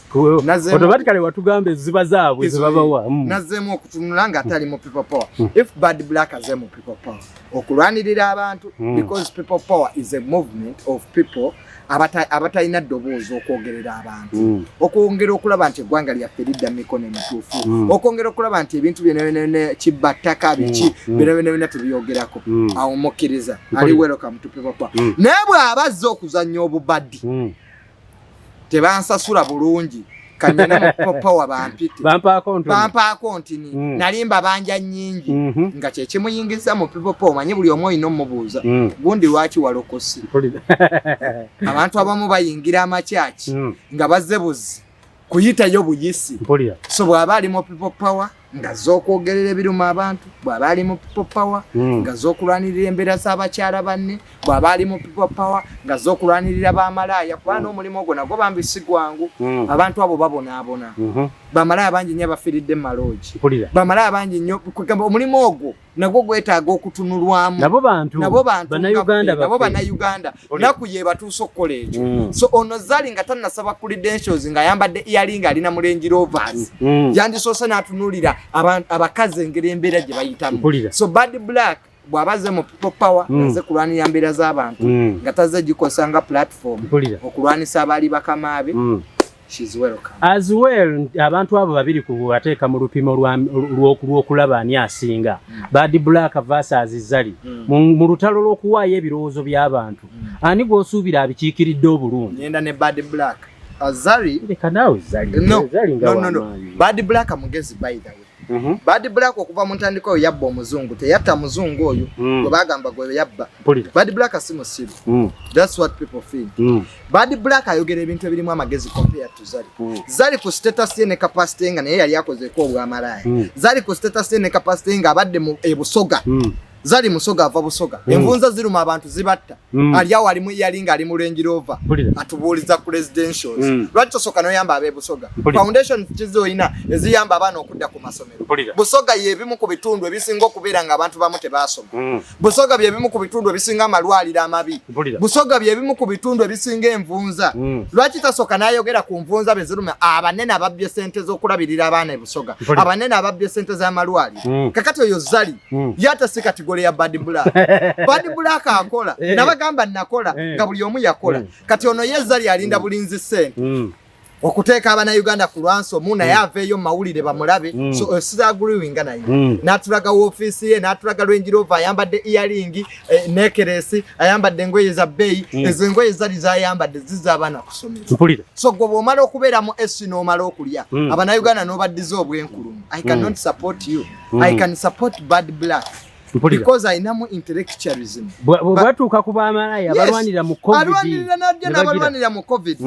automatically watugambe ziba zaabwe zibabawa nazzemu okutunula nga atali mu people power if bad black aze mu people power okulwanirira abantu because people power is a movement of people abatalina ddoboozi okwogerera abantu okwongera okulaba nti eggwanga lyaffe lidda mikono emituufu okwongera okulaba nti ebintu byonna kibbattaka biki byonna tubyogerako awo mukkiriza ali welcome to people power naye bw'abazza okuzannya obubaddi tebansasula bulungi kanyana mu power bampite bampa akontini nalimba banja nnyingi nga kye kimuyingiza mu people power manyi buli omu oyina omubuuza gundi lwaki walokosi abantu abamu bayingira amakyaki nga bazze buzi kuyitayo buyisi so bw'aba ali mu people power nga z'okwogerera ebiruma abantu bw'aba ali mu people power nga z'okulwanirira embeera z'abakyala banne bw'aba ali mu people power nga z'okulwanirira bamalaaya kubanga omulimu ogwo nagwo bambi si gwangu abantu abo babonaabona bamalaaya bangi nnyo abafiiridde mu maloogi bamalaaya bangi nnyo kugamba omulimu ogwo nagwo gwetaaga okutunulwamu nabo bantu bannayuganda naku ye batuuse okukola ekyo so ono Zari nga tannasaba credentials ng'ayambadde earring alina mu Range Rovers yandisoose n'atunuulira abakazi engeri embeera gye bayitamu so bad black bw'abaze mu people power aze kulwanira mbeera z'abantu nga tazze gikosa nga platform okulwanisa abaali bakamaabe she's welcome as well abantu abo babiri kubateeka mu lupimo lw'okulaba ani asinga bad black versus Zari mu lutalo lw'okuwaayo ebirowoozo by'abantu ani gw'osuubira abikiikiridde obulungi ngenda ne bad black Zari no. Bad black amugezi by the way bad black okuva mu ntandikwa oyo yabba omuzungu teyatta muzungu oyo gwe bagamba gwe yabba bad black si musiru that's what people feel bad black ayogera ebintu ebirimu amagezi compared to Zari Zari ku status ye ne capacity nga naye yali akozeeko obwamalaaya Zari ku status ye ne capacity nga abadde mu ebusoga Zari musoga ava busoga envunza ziruma abantu zibatta aliawo ali mu earring ali mu Range Rover atubuuliza presidentials lwaki tosoka noyamba abebusoga foundation kizoyina eziyamba abaana okudda ku masomero busoga yebimu ku bitundu ebisinga okubeera nga abantu bamu tebasoma busoga byebimu ku bitundu ebisinga amalwaliro amabi busoga byebimu ku bitundu ebisinga envunza lwaki tasoka nayogera ku nvunza beziruma abanene ababbye sente z'okulabirira abaana ebusoga abanene ababbye sente z'amalwaliro kakati oyo Zari yatasika ya bad black akola nabagamba nakola nga buli omu yakola kati ono ye Zari alinda bulinzi sente okuteeka abannayuganda ku lwansi omu naye aveeyo mu mawulire bamulabe so sizaaguriwinga naye n'atulaga woofiisi ye n'atulaga Range Rover ayambadde earring nekeresi ayambadde engoye za bbeeyi ezo engoye zali zayambadde ziza abaana ku ssomero so gwe bw'omala okubeera mu S n'omala okulya abannayuganda n'obaddiza obwenkulumu I cannot support you I can support bad black because ayinamu intellectualism bwatuuka ku baamalaya balwanirira mu covid alwanirira najja n'abalwanirira mu covid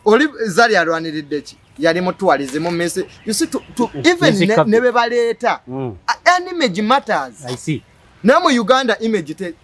oli Zari alwaniridde ki yali mutwalize mu mese you see to even ne be baleeta an image matters I see na mu Uganda image te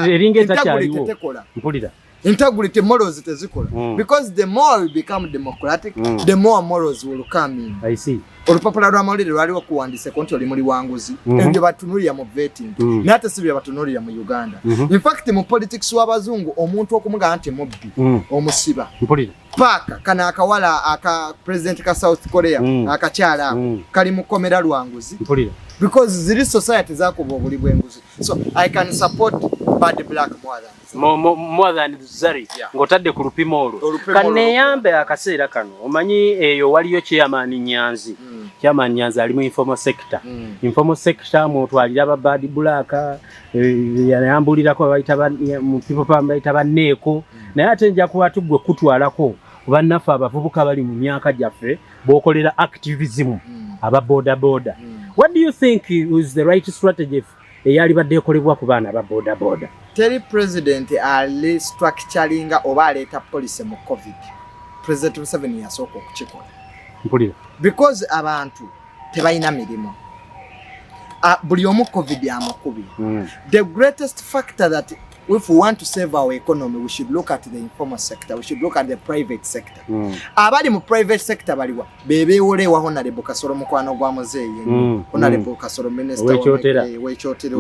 eringeza kyaliwo mpulira integrity morals tezikola because the more we become democratic the more morals will come in I see olupapula lwa Amawulire lwaliwo kuwandise konti oli muli wanguzi ebyo batunulira mu vetting nate sibyo batunulira mu Uganda in fact mu politics w'abazungu omuntu okumuga nti mubbi omusiba mpulira paka kana akawala aka president ka South Korea akakyala kali mu komera lwanguzi mpulira because ziri society zakuba obuli bwenguzi so I can support bad black more than Zari ngotadde ku lupimo olwo kaneyambe akaseera kano omanyi eyo waliyo chairman Nyanzi chairman Nyanzi ali mu informal sector mu twalira ba bad black yayambulirako bayita mu people bayita banneeko naye ate nja kuba tugwe kutwalako bannaffe abavubuka bali mu myaka gyaffe bokolera activism aba boda what do you think is the right strategy eyali badde ekolebwa ku baana aba boda teri president ali structuringa oba aleeta policy mu covid president Museveni yasooka okukikola mpulira because abantu tebalina mirimu buli omu covid amukubi the greatest factor that if we want to save our economy we should look at the informal sector we should look at the private sector abali mu private sector baliwa bebewolewa Honorable Kasolo mukwano gwa muzeeyi Honorable Kasolo minister wekyotera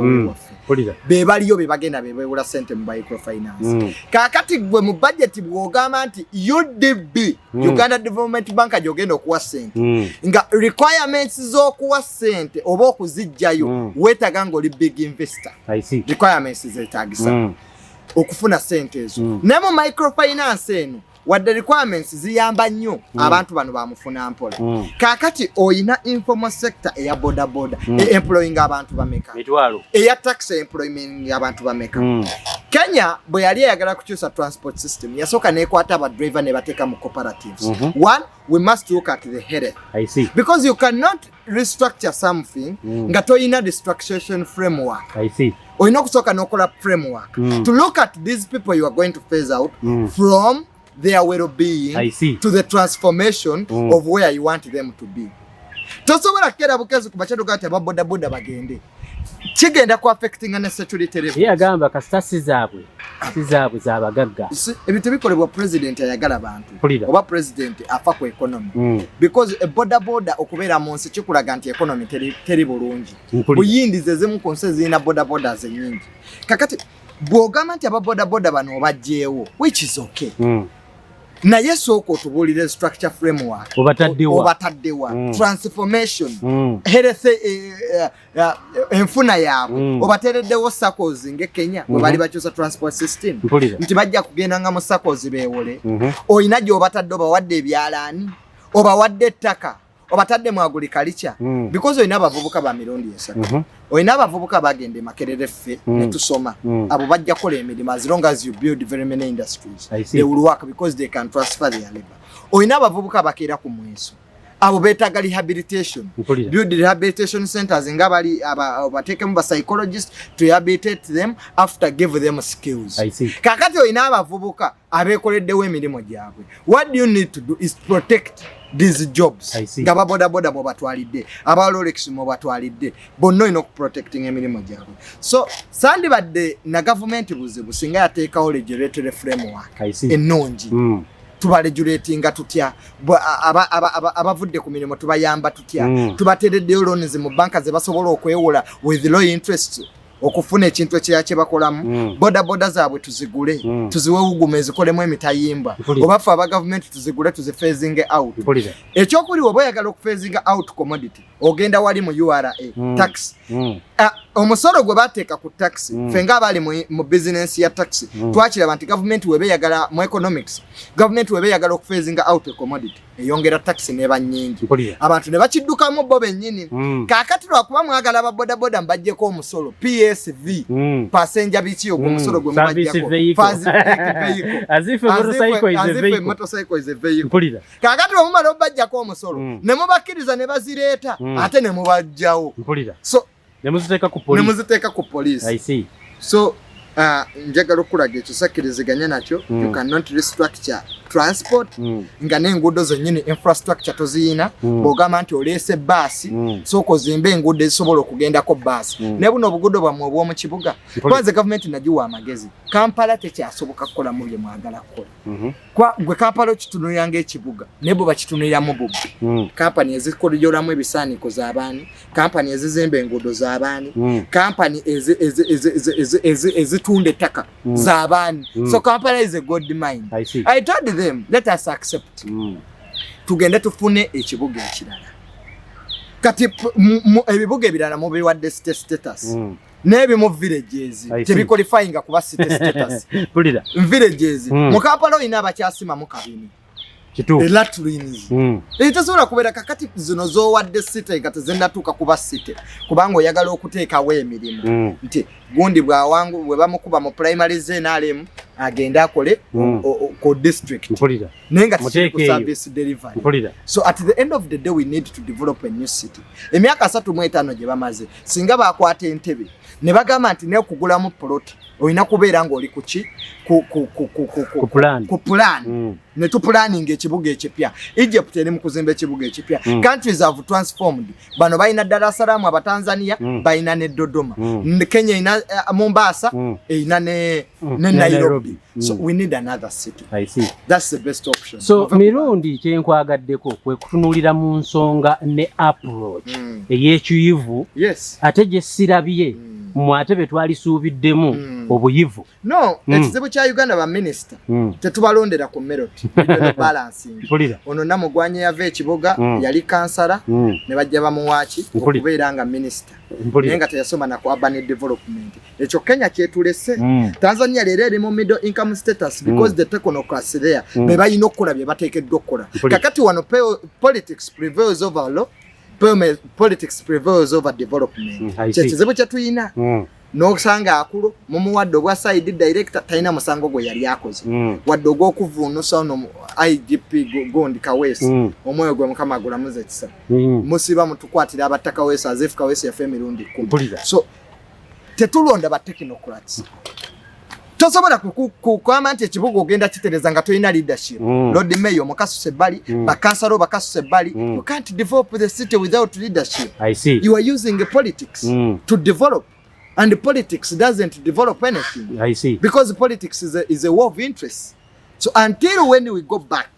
polira bebaliyo bebagenda bebewola sente mu microfinance kakati gwe mu budget bwogamba nti UDB Uganda Development Bank ajogenda okuwa sente nga requirements z'okuwa sente oba okuzijjayo wetaga ng'oli big investor I see requirements zetagisa okufuna sente ezo ne mu microfinance eno wadde requirements ziyamba nnyo abantu bano bamufuna mpola kakati oyina informal sector eya boda employing abantu bameka mitwalo eya tax employment abantu bameka Kenya bwe yali ayagala kukyusa transport system yasooka nekwata aba driver ne bateeka mu cooperatives one we must look at the head I see because you cannot restructure something nga toyina restructuration framework I see oyina okusooka n'okola framework to look at these people you are going to phase out from their well-being to the transformation of where you want them to be. Tosobola kera bukezi ku bakyatuka ati ababodaboda bagende kigenda ku affecting ne security level yagamba kasitasi zaabwe z'abagagga ebintu bikolebwa president ayagala abantu oba president afa ku economy because a bodaboda okubeera mu nsi kikulaga nti economy teri bulungi buyindize zimu ku nsi zirina bodaboda nyingi kakati bw'ogamba nti ababodaboda bano obajjeewo which is okay naye sooka otubuulire structure framework obataddewa transformation health enfuna yaabwe obateereddewo SACCOs nge Kenya bwe bali bakyusa transport system nti bajja kugenda nga mu SACCOs beewole oyina gy'obatadde obawadde ebyalaani obawadde ettaka obatadde mu agriculture because oyina abavubuka ba mirundi esatu oyina abavubuka bagende Makerere ffe ne tusoma abo bajja kola emirimu as long as you build very many industries they will work because they can transfer their labor oyina abavubuka bakeera ku M.i.S.O abo beetaga rehabilitation build rehabilitation centers nga bali abateekemu ba psychologists to rehabilitate them after give them skills kakati oyina abavubuka abeekoleddewo emirimu gyabwe what do you need to do is protect these jobs nga babodaboda bo batwalidde aba Rolex mo batwalidde bonna ino protecting emirimu gyabwe so sandibadde na government buzibu singa yateekawo regulatory framework ennungi tubaregulatinga tutya abavudde ku mirimu tubayamba tutya tubateereddeyo loans mu banka ze basobola okwewola with low interest okufuna ekintu ekye bakolamu bodaboda zaabwe tuzigule tuziwe uguma ezikolemu emitayimba oba ffe aba government tuzigule tuzifeezinge out ekyokuli oba oyagala okufeezinga out commodity ogenda wali mu URA tax omusolo gwe bateeka ku tax fenga abali mu business ya tax twakiraba nti government webe yagala mu economics government webe yagala okufeezinga out a commodity eyongera tax neba nyingi abantu ne bakiddukamu bo bennyini kaakati lwakuba mwagala ababodaboda mbajjeko omusolo PSV passenger biki ogwo omusolo gwe mubajjako as if motorcycle is a vehicle kaakati omumala obajjako omusolo ne mubakkiriza ne bazireeta ate ne mubajjawo so nemuziteeka ku police. I see. So njagala okulaga ekyo sakkiriziganya nakyo you cannot restructure transport nga n'enguudo zennyini infrastructure toziyina bw'ogamba nti oleese baasi sooka ozimbe enguudo ezisobola okugendako baasi ne buno obuguudo bwammwe obw'omu kibuga kwanze gavumenti nagiwa amagezi Kampala tekyasoboka kukola mu bye mwagala kukola gwe Kampala okitunulira ng'ekibuga naye bwe bakitunuliramu bubbi kampani ezikolijolamu ebisaaniko z'abaani kampani ezizimba enguudo z'abaani kampani ezitunda ettaka z'abaani so Kampala is a gold mine. I told them let us accept tugende tufune ekibuga ekirala kati ebibuga ebirala mu biwadde state status n'ebimu villages tebiqualifyinga kuba city status villages mu Kampala olina abakyasima mu kabini elatulins ekitasobola kubeera kakati zino z'owadde city nga tezennatuuka kuba city kubanga oyagala okuteekawo emirimu nti gundi bwawangu bwe bamukuba mu primary NRM agenda akole ku district naye nga tikiri ku service delivery. So at the end of the day we need to develop a new city. Emyaka 35 gye bamaze singa bakwata entebe ne bagamba nti neokugulamu plot oyina kubeera ng'oli kuki ku plan ne tupulaninga ekibuga ekipya. Egypt eri mu kuzimba ekibuga ekipya. Countries have transformed. Bano balina Dar es Salaam abatanzania balina ne Dodoma. Kenya ina Mombasa ina ne Nairobi. So we need another city. I see. That's the best option. So Mirundi kyenkwagadeko kwe kutunulira mu nsonga ne approach ey'ekiyivu ate gye sirabye mwatebe twalisuubiddemu obuyivu. No, ekizibu kya Uganda ba minister tetubalondera ku merit balancing. Ono namugwanye yava ekibuga yali kansala ne bajja bamuwaaki okubeera nga minister naye nga teyasoma na ku urban development. Ekyo Kenya kyetulese. Tanzania leero eri mu middle income status because the technocracy there be balina okukola bye bateekeddwa okukola. Kakati wano politics prevails over law. Politics prevails over development. Kyekizibu kye tuyina n'okusanga akulu mumuwadde obwa side director talina musango gwe yali akoze wadde ogw'okuvuunusa ono IGP Gondi Kaweesi omwoyo gwe Mukama agulamuza ekisa musiba mutukwatira abattaka Kaweesi azefu Kaweesi yafe emirundi 10. So tetulonda ba technocrats. Tosobola kukwama nti ekibuga ogenda kitereza nga toyina leadership. Lord Mayor mukasuse ebbali bakansalo bakasuse ebbali. You can't develop the city without leadership. I see. You are using the politics to develop. And the politics doesn't develop anything. I see. Because politics is a war of interest. So until when we go back,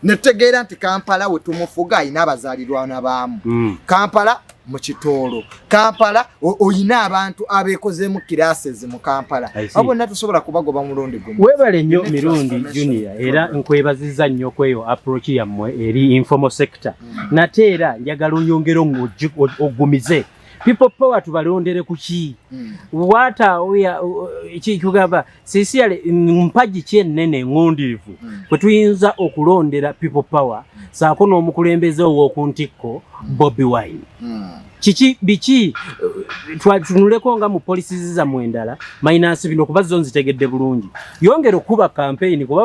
netegeera nti Kampala we tumufuga ayina abazaalirwa n'abaamu. Kampala mu kitolo. Kampala oyina abantu abeekozeemu classes mu Kampala. Abo natusobola kubagoba mulundi gumu. Webale nnyo Mirundi Junior era nkwebazizza nnyo kweyo approach yammwe eri informal sector. Nate era njagala onyongera ogumize. People power tubalondere kuki wata kugamba sisiale mpaji kyennene ngondirivu kwe tuyinza okulondera people power Ssaako n'omukulembeze ow'okuntikko Bobi Wine kiki biki tunuleko nga mu policies za mwendala minus bino kuba zo nzitegedde bulungi yongera okuba campaign kuba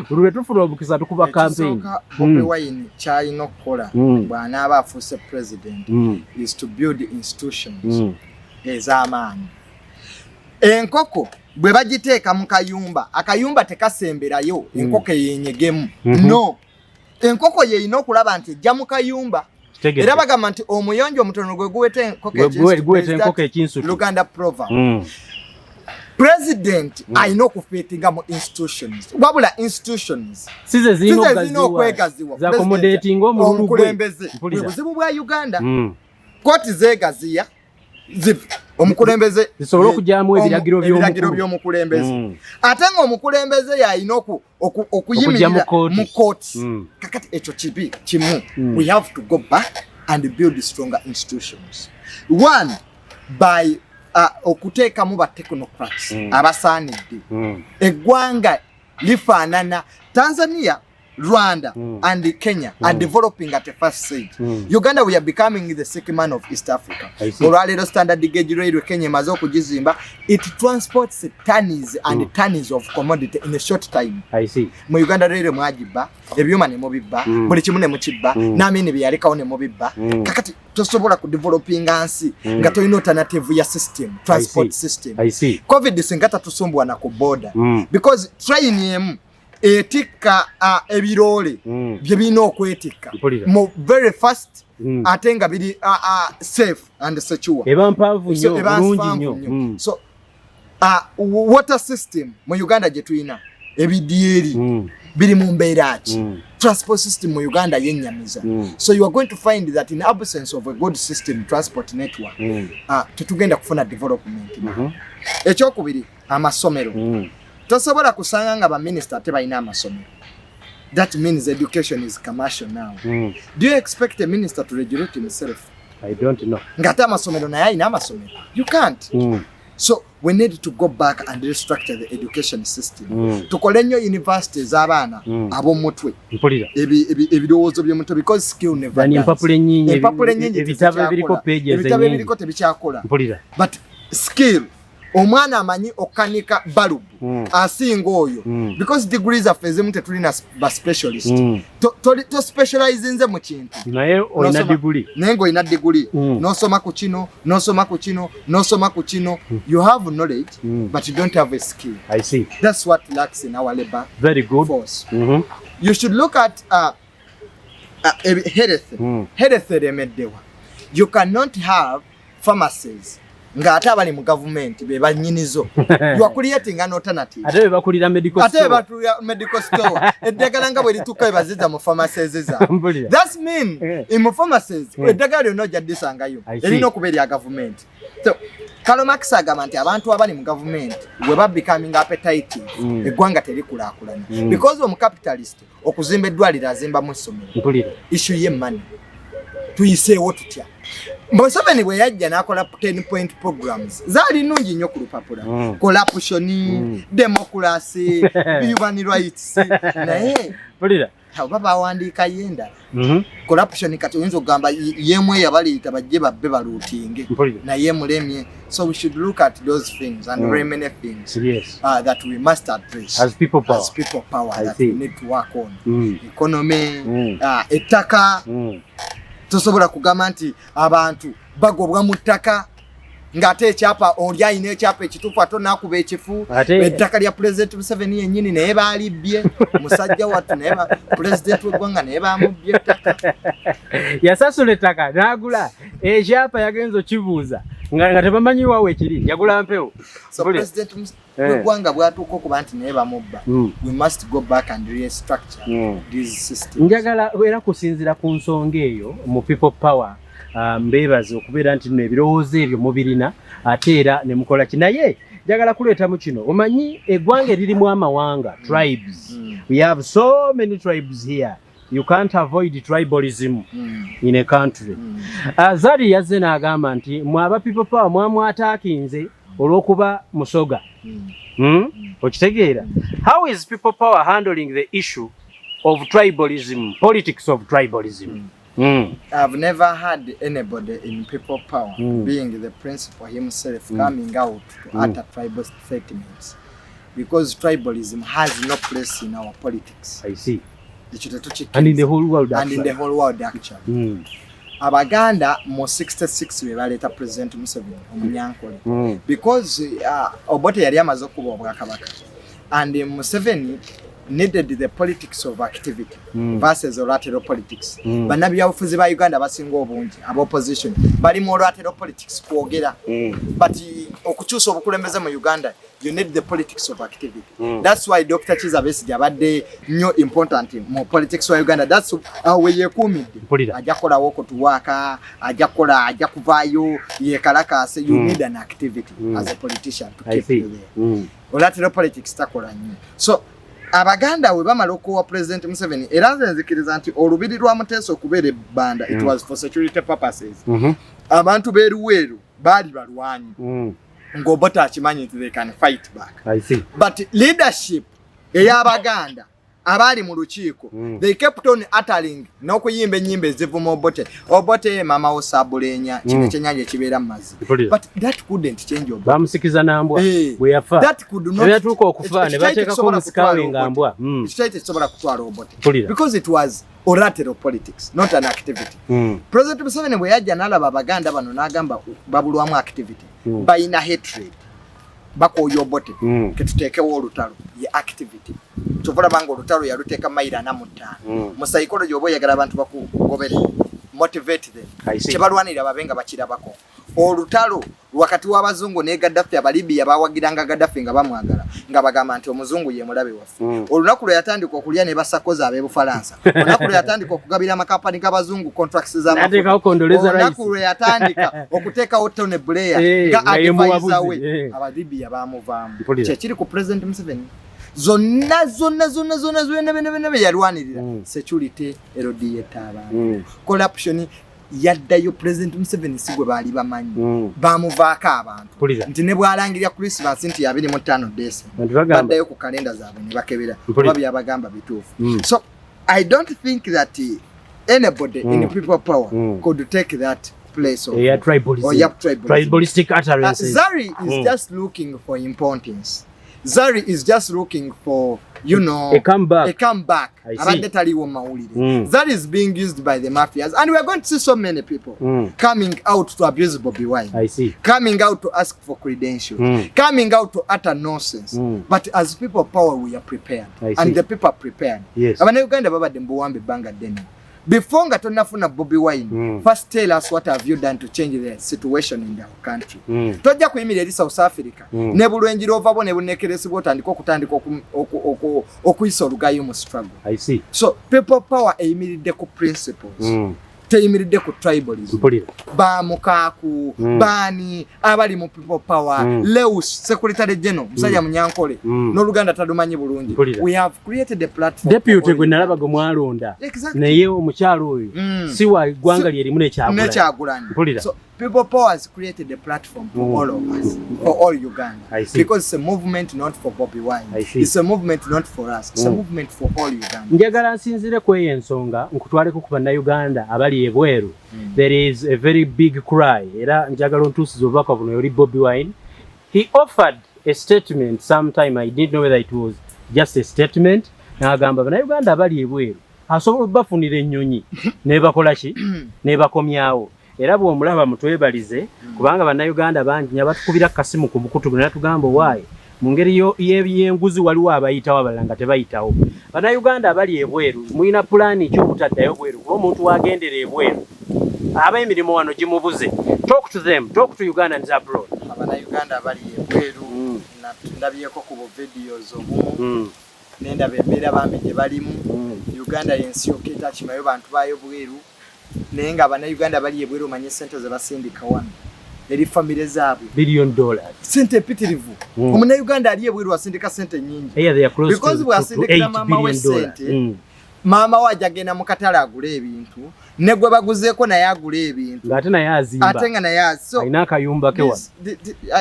lwe tufuna obukisa tukuba campaign. Bobi Wine kyalina okukola bw'anaaba afuuse president is to build institutions ez'amaanyi. Enkoko bwe bagiteeka mu kayumba akayumba tekasemberayo enkoko yenyegemu no enkoko yeyina okulaba nti ejja mu kayumba. Era bagamba nti omuyonjo omutono gwe guwete enkoko ekinsutu Luganda proverb. President ayina okufeetinga mu institutions wabula institutions size zino okwegaziwa za accommodating omukulembeze buzibu bwa Uganda kooti zeegaziya omukulembeze zisobola okujjamu ebiragiro by'omukulembeze ate ng'omukulembeze yayina okuyimirira mu kooti kakati ekyo kibi kimu we have to go back and build stronger institutions. One, by okuteekamu ba technocrats abasaanidde. Eggwanga lifaanana Tanzania, Rwanda and Kenya are developing at a fast stage. Uganda, we are becoming the second man of East Africa. Olwaleero standard gauge railway Kenya emaze okugizimba. It transports tons and tons of commodity in a short time. I see. Mu Uganda railway mwagiba, ebyuma ne mubibba, buli kimu ne mukibba, n'amini bye yalekawo ne mubibba. Kakati tosobola ku developing ansi nga tolina alternative ya system, transport system. I see. COVID singata tusumbwa na ku border because train yemu etika ebirole bye bino okwetika mo very fast atenga biri safe and secure eba mpavu nnyo bulungi nnyo. So water system mu Uganda gye tuyina ebidyeri biri mu mbeera ki transport system mu Uganda yennyamiza. So you are going to find that in absence of a good system transport network tetugenda kufuna development. Ekyokubiri amasomero tosobola kusanga nga ba minister tebalina amasomero. That means education is commercial now. Do you expect a minister to regulate himself? I don't know. Ngata amasomero naye alina amasomero. You can't. So we need to go back and restructure the education system. Tukole nnyo universities z'abaana ab'omutwe. Ebirowoozo by'omutwe because skill never dies. Empapula nnyingi ebitabo ebiriko pages ennyingi. Ebitabo ebiriko tebikyakola. But skill omwana amanyi okanika balubu asinga oyo because degrees of ezimu tetulina ba specialist to specialize nze mu kintu naye olina degree nengo ina degree nosoma ku kino nosoma ku kino you have knowledge but you don't have a skill. I see. That's what lacks in our labor very good force. You should look at health remeddewa. You cannot have pharmacies nga ate abali mu government be banyinizo. You are creating an alternative. Ate be bakulira medical store. Ate bakulira medical store. Eddagala nga bwe lituuka ebaziza mu pharmacies za. That's mean in mu pharmacies eddagala lyonna ojja ddisangayo. Erina okuba erya government. So Kalomax agamba nti abantu abali mu government we ba becoming appetite eggwanga terikulaakulana. Because omu capitalist okuzimba eddwaliro azimba mu essomero. Issue ye money. Tuyiseewo tutya. Museveni bwe yajja n'akola 10-point programs zaali nnungi nnyo ku lupapula. Corruption, democracy, human rights. Naye abo bawandiika yenda. Corruption kati oyinza okugamba yemwe yabaliita bajje babbe baluutinge. Naye mulemye. So we should look at those things and very many things that we must address as people power. As people power that we need to work on. Economy, ettaka. Tosobola kugamba nti abantu bagobwa mu ttaka ng'ate ekyapa oli ayina ekyapa ekituufu ate n'akuba ekifu ettaka lya President Museveni yennyini naye baalibbye musajja wattu naye President w'eggwanga naye bamubbye ettaka yasasula ettaka n'agula ekyapa yagenza okibuuza nga tebamanyi waawe ekiri yagula mpewo. So President w'eggwanga bw'atuuka okuba nti naye bamubba. We must go back and restructure these systems. Njagala era kusinzira ku nsonga eyo mu people power mbeebaze okubeera nti nno ebirowoozo ebyo mubirina ate era ne mukola ki naye njagala kuleetamu kino omanyi eggwanga eririmu amawanga tribes. We have so many tribes here. You can't avoid tribalism in a country. Zari yazze n'agamba nti mwaba people power mwamwataakinze olw'okuba musoga. Okitegeera? How is people power handling the issue of tribalism, politics of tribalism? I've never had anybody in people power being the principal himself coming out to utter tribal statements because tribalism has no place in our politics. I see. And in the whole world actually. And in the whole world actually. Abaganda mu 66 we baleeta President Museveni omunyankole because Obote yali amaze okuba obwakabaka and Museveni needed the politics of activity versus lateral politics. Bannabyabufuzi ba Uganda basinga obungi aba opposition bali mu lateral politics kwogera but okukyusa obukulembeze mu Uganda you need the politics of activity. That's why Dr. Chiza Besigye abadde nnyo important mu politics wa Uganda. That's we yekumidde ajja kola woko tuwaka ajja kola ajja kuvaayo yekalakase. You need an activity as a politician to keep you there. Lateral politics takola nnyo. So abaganda we bamala okuwa President Museveni era nzikiriza nti olubiri lwa Muteesa okubeera ebbanda it was for security purposes abantu beeruweeru baali balwanyi ng'Obote akimanyi nti they can fight back. I see. But leadership ey'abaganda abali mu lukiiko they kept on uttering n'okuyimba ennyimba ezivuma Obote mama wo Sabulenya kino ekyennyanja ekibeera mu mazzi. But that couldn't change Obote. Bamusikiza nambwa bwe yafa. That could not. Yatuuka okufa ne bateekako omusikawe ngambwa. Ekitaite kisobola kutwala Obote. Because it was oratorial politics, not an activity. President Museveni bwe yajja n'alaba abaganda bano n'agamba babulwamu activity. Bayina hatred. Bakooya Obote ketuteekewo olutalo ye activity tuvola bango olutalo yaluteeka mayiro 45 mu psychology oba oyagala abantu bakugobere motivate them kyebalwanira babenga bakirabako olutalo wakati w'abazungu ne Gaddafi abalibiya bawagiranga Gaddafi nga bamwagala nga bagamba nti omuzungu ye mulabe waffe olunaku lwe yatandika okulya ne basakoza ab'Ebufalansa olunaku lwe yatandika okugabira amakampani g'abazungu contracts olunaku lwe yatandika okuteekawo Tony Blair nga advisor we abalibiya bamuvaamu kyekiri ku President Museveni zonna yalwanirira security erodieta abantu corruption yaddayo President Museveni sigwe baali bamanyi bamuvaako abantu nti ne bwalangirira Christmas nti 25 December baddayo ku kalenda zaabwe ne bakebera oba byabagamba bituufu. So I don't think that anybody in people power could take that place of tribalistic utterances. Zari is just looking for importance. Zari is just looking for, you know, a comeback. That is being used by the mafias, and we are going to see so many people coming out to abuse Bobi Wine. I see. Coming out to ask for credentials, coming out to utter nonsense. But as people of power, we are prepared, and the people are prepared. Yes. Uganda baba dembuwambe banga deni. Before nga tonafuna Bobi Wine, first tell us what have you done to change the situation in our country. Tojja kuyimirira eri South Africa. Ne bulwenjira ovabo ne bunekeresi botandika okutandika okuyisa olugayo mu struggle. I see. So people power eyimiridde ku principles. Teyimiridde ku tribalism. Bamukaku, bani, abali mu people power, Leus, Secretary General, Musajja Munyankole, n'Oluganda talumanyi bulungi. We have created a platform. Deputy gwe nalaba gwe mwalonda. Naye omukyalo oyo si wa ggwanga lye limu n'ekyagulani. So people power has created a platform for all of us, for all Uganda. Because it's a movement not for Bobi Wine. It's a movement not for us. It's a movement for all Uganda. Njagala nsinzire ku eyo ensonga nkutwaleko ku bannayuganda abali ebweru. There is a very big cry. Era njagala ontuusiza obubaka buno eri Bobi Wine. He offered a statement sometime. I didn't know whether it was just a statement. N'agamba bannayuganda abali ebweru asobola bafunira ennyonyi n'ebakola ki n'ebakomyawo. Era bw'omulaba mutwebalize kubanga bannayuganda bangi nyabatukubira kasimu ku Mukutu ne tugamba waayi mu ngeri y'enguzi waliwo abayitawo abalala nga tebayitawo. Bannayuganda abali ebweru mulina pulaani ky'obutaddayo bweru kuba omuntu wagendera ebweru ab'emirimu wano gimubuze. Talk to them, talk to Ugandans abroad. Bannayuganda abali ebweru ndabyeko ku videos obumu nendaba embeera bambi gye balimu. Uganda yensi yokka kimayo bantu bayo bweru naye nga bannayuganda bali ebweru omanye sente ze basindika wano eri famire zaabwe $1 billion sente empitirivu. Omunnayuganda ali ebweru asindika sente nyingi because bw'asindikira maama we sente maama we ajagenda mu katale agula ebintu ne gwe baguzeeko naye agula ebintu ate naye azimba ate nga naye so alina akayumba ke wano.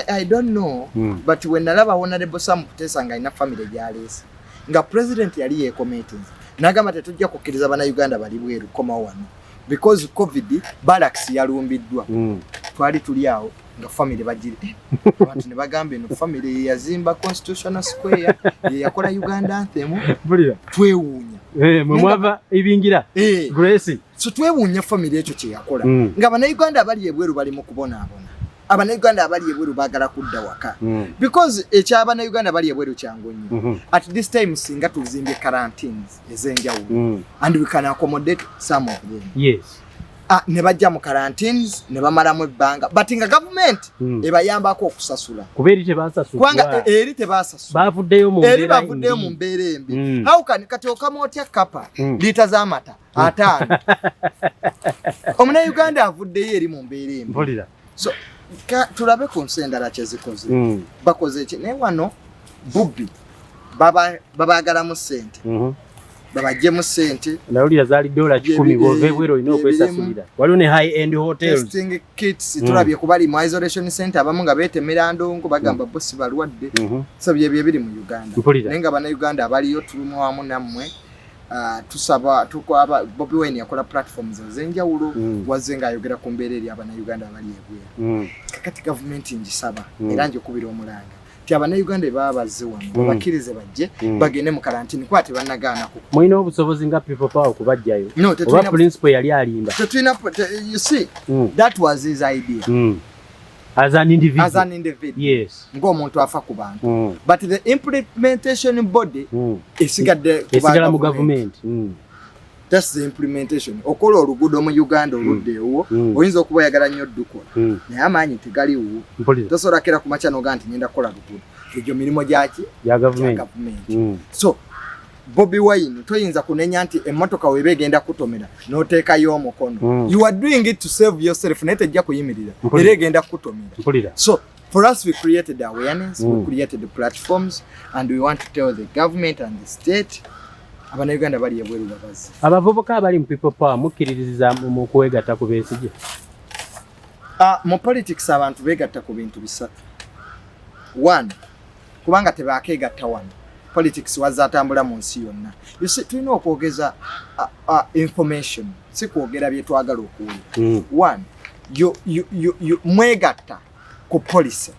I don't know but when nalaba Honorable Sam Kuteesa nga alina famire gy'aleese nga president yali yeekometinze n'agamba tetujja kukkiriza bannayuganda bali bweru koma wano because COVID barracks yalumbiddwa. Twali tuli awo nga family bagire abantu ne bagamba eno family yazimba Constitutional Square yakola Uganda anthem twewuunya mwe mwava ebingira Grace so twewuunya family ekyo kye yakola nga bannayuganda abali ebweru bali mu kubonaabona. Abannayuganda abali ebweru baagala kudda waka because eky'abannayuganda abali ebweru kyangu nnyo. At this time singa tuzimbye quarantines ez'enjawulo and we can accommodate some of them. Yes. Ne bajja mu quarantines ne bamalamu ebbanga but nga government ebayambako okusasula kuba eri tebasasula kubanga eri tebasasula bavuddeyo mu mbeera embi. How can kati okamootya kapa liita z'amata 5 omunnayuganda avuddeyo eri mu mbeera embi. So tulabe ku nsi endala kyezikoze bakoze eki naye wano Bobi babagalamu ssente babajjemu ssente nawulira zaali $10 bw'ova ebweru olina okwesasulira waliwo ne high end hotels testing kits tulabye kubali mu isolation center abamu nga beetemera ndongo bagamba bossi balwadde so byebyo biri mu Uganda naye nga bannayuganda abaliyo tulumu wamu nammwe tusaba tukwaba Bobi Wine yakola platforms ez'enjawulo wazze ng'ayogera ku mbeera eri abannayuganda abali ebweru kakati gavumenti ngisaba era njikubira omulanga ti abannayuganda baba bazze wano bakkirize bajje bagende mu karantini kuba tebannagaanako mulina obusobozi nga people power okubajjayo oba principal yali alimba you see that was his idea as an individual yes ng'omuntu afa ku bantu but the implementation body esigala mu government that's the implementation okola oluguudo mu Uganda oluddeewo oyinza okuba oyagala nnyo ddukola naye amaanyi tegaliwo tosobola kera ku makya noga nti ngenda kukola luguudo egyo mirimu gyaki ya government so Bobi Wine toyinza kunenya nti emmotoka weba egenda kutomera n'oteekayo omukono you are doing it to save yourself naye tejja kuyimirira era egenda kutomera so for us we created awareness we created the platforms and we want to tell the government and the state abannayuganda bali ebweru babazi abavubuka abali mu people power mukkiririza mu kwegatta ku Besigye mu politics abantu beegatta ku bintu bisatu one kubanga tebakeegatta wano politics wazatambula mu nsi yonna you see tulina okwogeza information si kwogera bye twagala okuwulira one you mwegatta ku policy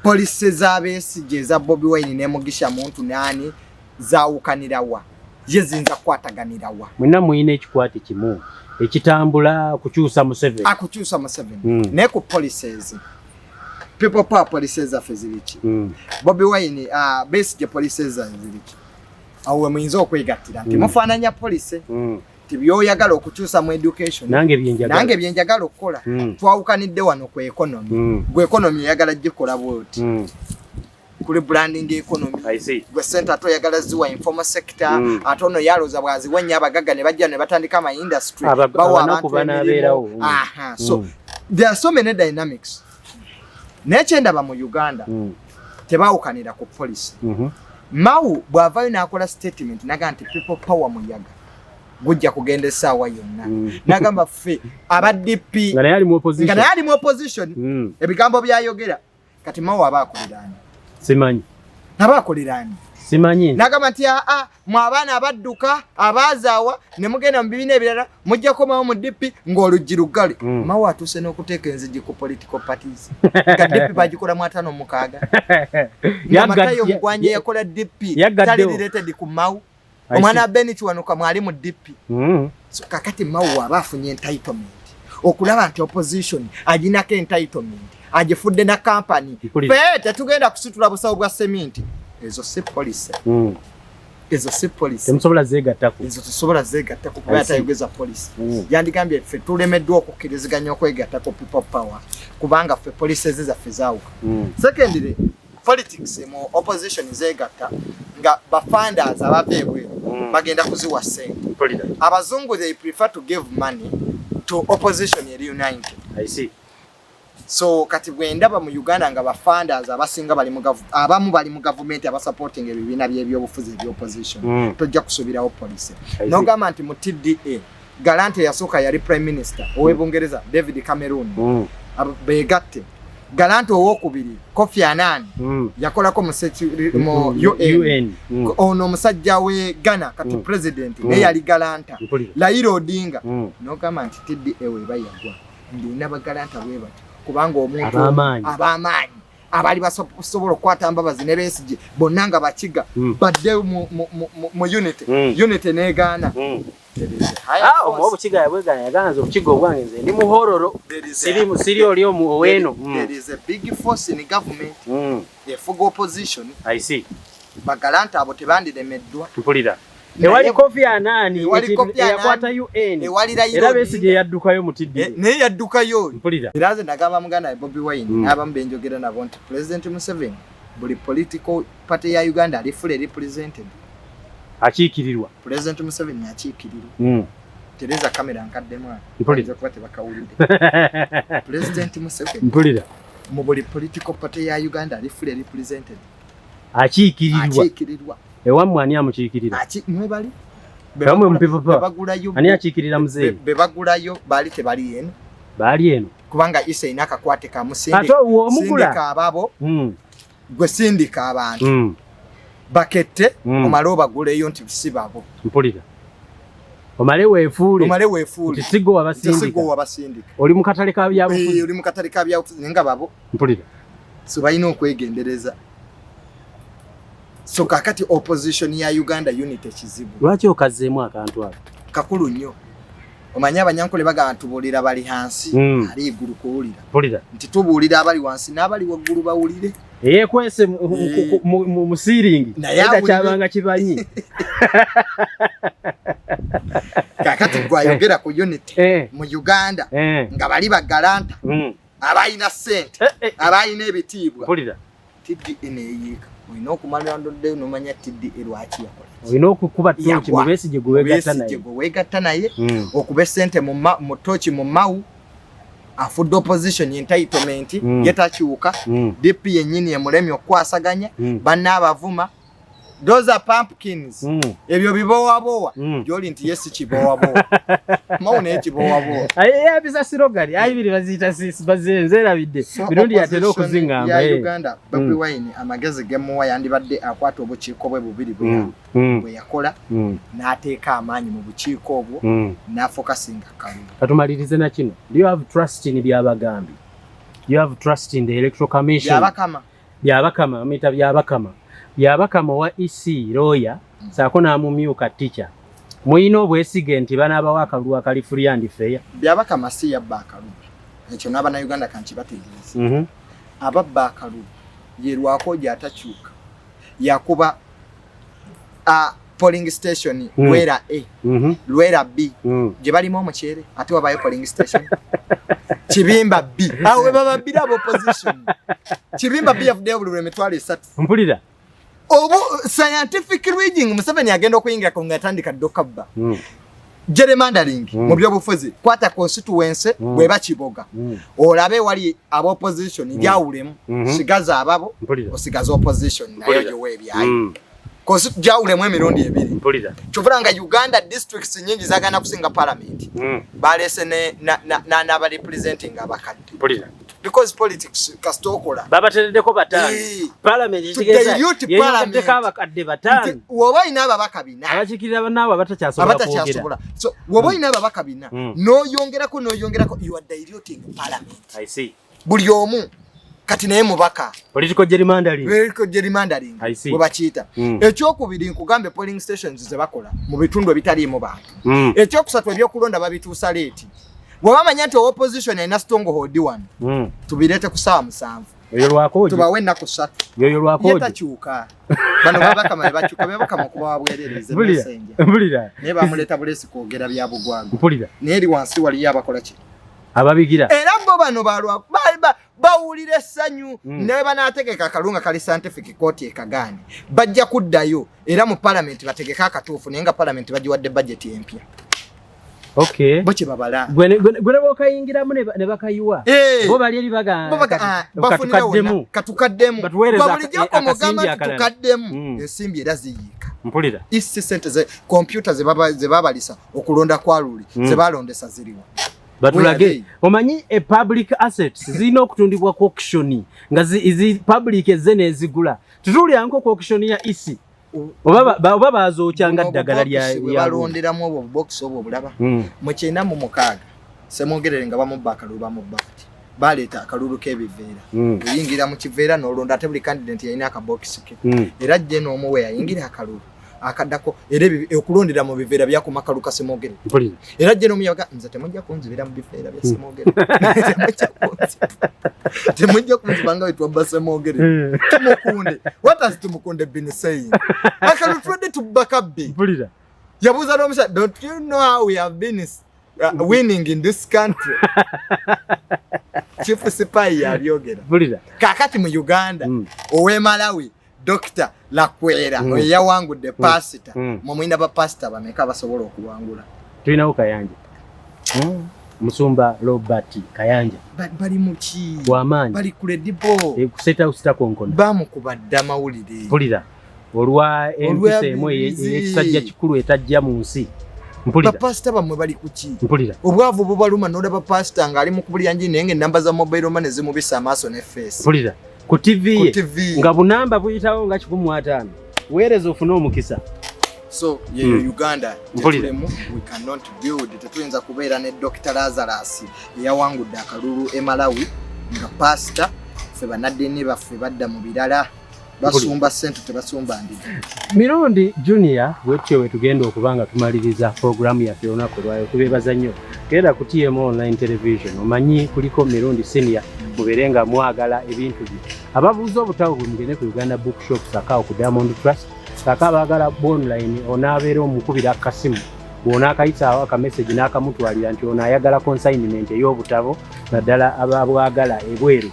policy za Besigye eza Bobi Wine ne Mugisha muntu nani zaawukanirawa ye zinza kwataganirawa mwina muyina ekikwate kimu ekitambula kukyusa mu 7 ne ku policies people power policies zaffe ziriki Bobi Wine Besigye policies ziriki awe muyinza okwegattira nti mufaananya policy tibyoyagala okukyusa mu education nange byenjagala okukola twawukanidde wano ku economy gwe economy yagala gikola bwoti kuli branding economy gwe center to yagala ziwa informal sector atono yaloza bwaziwa nnyo abagaga ne bajja ne batandika ama industry bawa abantu banabeerawo so there are so many dynamics nekyendaba mu Uganda tebawukanira ku policy Mau bwavayo n'akola statement naga nti people power muyaga gujja kugenda essaawa yonna nagamba ffe aba DP nga naye ali mu opposition ebigambo byayogera kati Mau abaakuliraani simanyi abaakuliraani simanyi nagamba nti mu abaana abadduka abaazaawa ne mugenda mu bibiina ebirala mujja komawo mu DP ng'oluggi luggale Mau atuuse n'okuteeka enzigi ku political parties nga DP bagikola mu 56 Matayo Mugwanja yakola DP tali related ku Mau omwana Beni Kiwanuka mwali mu DP so kakati Mau abaafunye entitlement okulaba nti opposition aginako entitlement agifudde na company fete tugenda kusitula busawo bwa cement ezo si police temusobola zeegattako ezo tusobola zeegattako kuba atayogeza police yandigambye ffe tulemeddwa okukkiriziganya okwegattako people power kubanga ffe police zaffe zaawuka secondly politics mu opposition zeegatta nga bafunders abava ebweru bagenda kuziwa ssente abazungu they prefer to give money to opposition eri united so kati bwendaba mu Uganda nga bafunders abasinga bali mu abamu bali mu government abasupporting ebibiina by'ebyobufuzi eby'opposition tojja kusubirawo policy nogamba nti mu TDA Galante yasooka yali prime minister ow'Ebungereza David Cameron beegatte Galante owokubiri Kofi Annan yakolako mu UN ono omusajja we Ghana kati president naye yali Galanta Raila Odinga nogamba nti TDA webayagwa ndina bagalanta bwe bati kubanga omuntu abamaanyi abali basobola okukwata mbabazi ne Besigye bonna nga bakiga badde mu unity negaana obukiga yabwegana yaganza obukiga obwange nze ndi muhororo siri oli omuweeno there is a big force in government efuga opposition I see bagalanta abo tebandiremeddwa mpulira ewali Kofi Annan yakwata UN era Besigye yaddukayo mu TDA naye yaddukayo mpulira era nze nagamba muganda Bobi Wine n'abamu benjogera nabo nti President Museveni buli political party ya Uganda ali fully represented akiikirirwa President Museveni akiikirirwa tereza kamera nkadde mwana mpulira kuba tebakawulidde President Museveni mpulira mu buli political party ya Uganda ali fully represented Akiikirirwa. Ewammwe ani amukiikirira? Mwe bali. Bamwe mpipa. Ani akiikirira muzee? Bebagulayo bali tebali eno. Bali eno. Kubanga ise inaka kwate ka musindi. Ate omugula. Sindika ababo. Gwe sindika abantu. Bakette omalo baguleyo nti bisibabo. Mpulira. Omale weefuule. Tisigo wabasindika. Oli mu katale ka byabufuzi. Oli mu katale ka byabufuzi nga babo. Mpulira. So balina okwegendereza. So kakati opposition ya Uganda unity ekizibu. Lwaki okazeemu akantu ako? Kakulu nnyo. Omanya abanyankole baga tubulira bali hansi ali iguru kuwulira. Mpulira. Nti tubulira abali wansi n'abali waggulu bawulire. Kwese mu ceiling. Eda kyabanga kibanyi. Kakati gwayogera ku unity mu Uganda nga bali bagalanta abayina sente abayina ebitiibwa. Mpulira. Tiddi eneeyika. Olina okumala ndodde nomanya tiddi lwaki yakola. Olina okukuba tochi mu Besigye gwe weegatta naye okuba essente mu tochi mu mawu afudde opposition entitlement yetakyuka DP yennyini emulemi okwasaganya banna abavuma those are pumpkins ebyo bibowabowa gyoli nti yesi kibowabowa mauna ekibowabowa ayabisa sirogari ayibiri bazita bazenzerabidde Mirundi yatera okuzingamba ya Uganda Bobi Wine amagezi gemuwa yandibadde akwata obukiiko bwe bubiri bwe yakola n'ateeka amaanyi mu bukiiko obwo n'afokasinga kalulu. Katumalirize na kino. Do you have trust in byabagambi? Do you have trust in the electoral commission? Byabakama amita byabakama. Byabakama wa EC lawyer Ssaako n'amumyuka teacher. Muyina obwesige nti banaabawo akalulu akali free and fair. Byabakama si yabba akalulu. Ekyo n'abana Uganda kanti bategeeza. Ababba akalulu ye lwako gy'atakyuka. Yakuba polling station Lwera A, Lwera B, gye balimu omukyere ate wabayo polling station. Kibimba B. Awe baba bila opposition. Kibimba B yafuddeyo buli lw'emitwalo 3. Mpulira. Scientific reading Museveni agenda okuyingira ku ngatandika dokabba. Gerrymandering mu byobufuzi kwata constituency bweba kiboga. Olabe wali aba opposition njawulemu sigaza ababo osigaza opposition nayo gye webyayi. Jawulemu emirundi ebiri. Mpulira. Kyovula nga Uganda districts nyingi zagana kusinga parliament. Balese n'aba representing abakadde. Mpulira. Because politics kastokola. Babatereddeko bataano. Parliament kitegeeza yeeyongedeko abakadde bataano. Woba ina ababaka bina. Abakiikirira bannaabo abatakyasobola kwogera. So woba ina ababaka bina. N'oyongerako you are diluting parliament. I see. Buli omu kati naye mubaka. Political gerrymandering. I see. Webakiyita. Ekyokubiri nkugambe polling stations ze bakola mu bitundu ebitaliimu bantu. Ekyokusatu ebyokulonda babituusa leeti. Wabamanya nti opposition ina stronghold 1. Tubirete ku ssaawa 7. Eyo lwakoje. Tubawe ennaku 3. Eyo lwakoje. Yetakyuka. Bano babakama bakyuka babakama kuba wabwerereze messenger. Mpulira. Ne bamuleta bulesi kwogera bya bugwangu. Mpulira. Neri wansi wali yabakola ki? Ababigira. Era bo bano balwa bawulira essanyu ne banaategeka akalunga kali scientific court ekagani. Bajja kuddayo era mu parliament bategeka akatuufu naye nga parliament bagiwadde budget empya. Okay. Boche babala. Gwene bokayingiramu ne bakayiwa. Bo bali eri baganga. Katukaddemu. Babulijja omugamba tukaddemu. Ensimbi era ziyiika. Mpulira. Isi center ze computer ze babalisa okulonda kwa luli ze balondesa ziriwa. Batulage omanyi public assets zirina okutundibwa ku auction nga izi public ezene ezigula. Tutulya nko ku auction ya isi. Oba bazookyanga ddagala lya balonderamu obwo box obwo bulaba. Mu kyenda mu mukaaga semwogerere nga bamubba akalulu bamubba kati. Baleeta akalulu k'ebiveera. Oyingira mu kiveera n'olonda ate buli candidate yalina akabox ke. Era jje n'omuwe yayingira akalulu. Akaddako era okulondera mu biveera byakumakalu kasemogere. Era jje n'omuyaga nze temujja kunzibira mu biveera bya semogere. Temujja kunzibanga wetwa basemogere. Tumukunde. What has Tumukunde been saying? Akalu twende tubakabbe. Yabuza n'omusha, don't you know how we have been winning in this country? Chief Sipai yabyogera. Kakati mu Uganda owe Malawi Dr. Lakwera oyawangudde pasita mu mwina ba pasita bameka basobola okuwangula. Tulina ukayanje. Musumba Robert Kayanja bali muki wamaanyi bali credible kuseta usita konkona bamukubadde amawulire mpulira olwa empisa emu ekisajja kikulu etajja mu nsi mpulira bapasita bamwe bali kuki mpulira obwavu bubaluma n'olaba pasita ng'ali mu kubulya nji naye ng'ennamba za mobile money zimubisa amaaso ne face mpulira ku TV nga bunamba buyitawo nga 15 weereza ofune omukisa so Uganda we cannot build tetuyinza kubeera ne Dr. Lazarus eyawangudde akalulu e Malawi nga pasita ffe bannaddiini baffe badda mu birala basumba sente tebasumba ndi Mirundi Junior bwetyo wetugenda okubanga tumaliriza programu yaffe olunaku lwayo tubeebaza nnyo genda ku TM online television omanyi kuliko Mirundi Senior mubeere nga mwagala ebintu bye ababuuza obutawo bwe mugende ku Uganda Bookshop Ssaako ku Diamond Trust Ssaako abaagala online onaabeera omukubira akasimu bw'onaakayitaawo akamesegi n'akamutwalira nti ono ayagala consignment ey'obutabo naddala ababwagala ebweru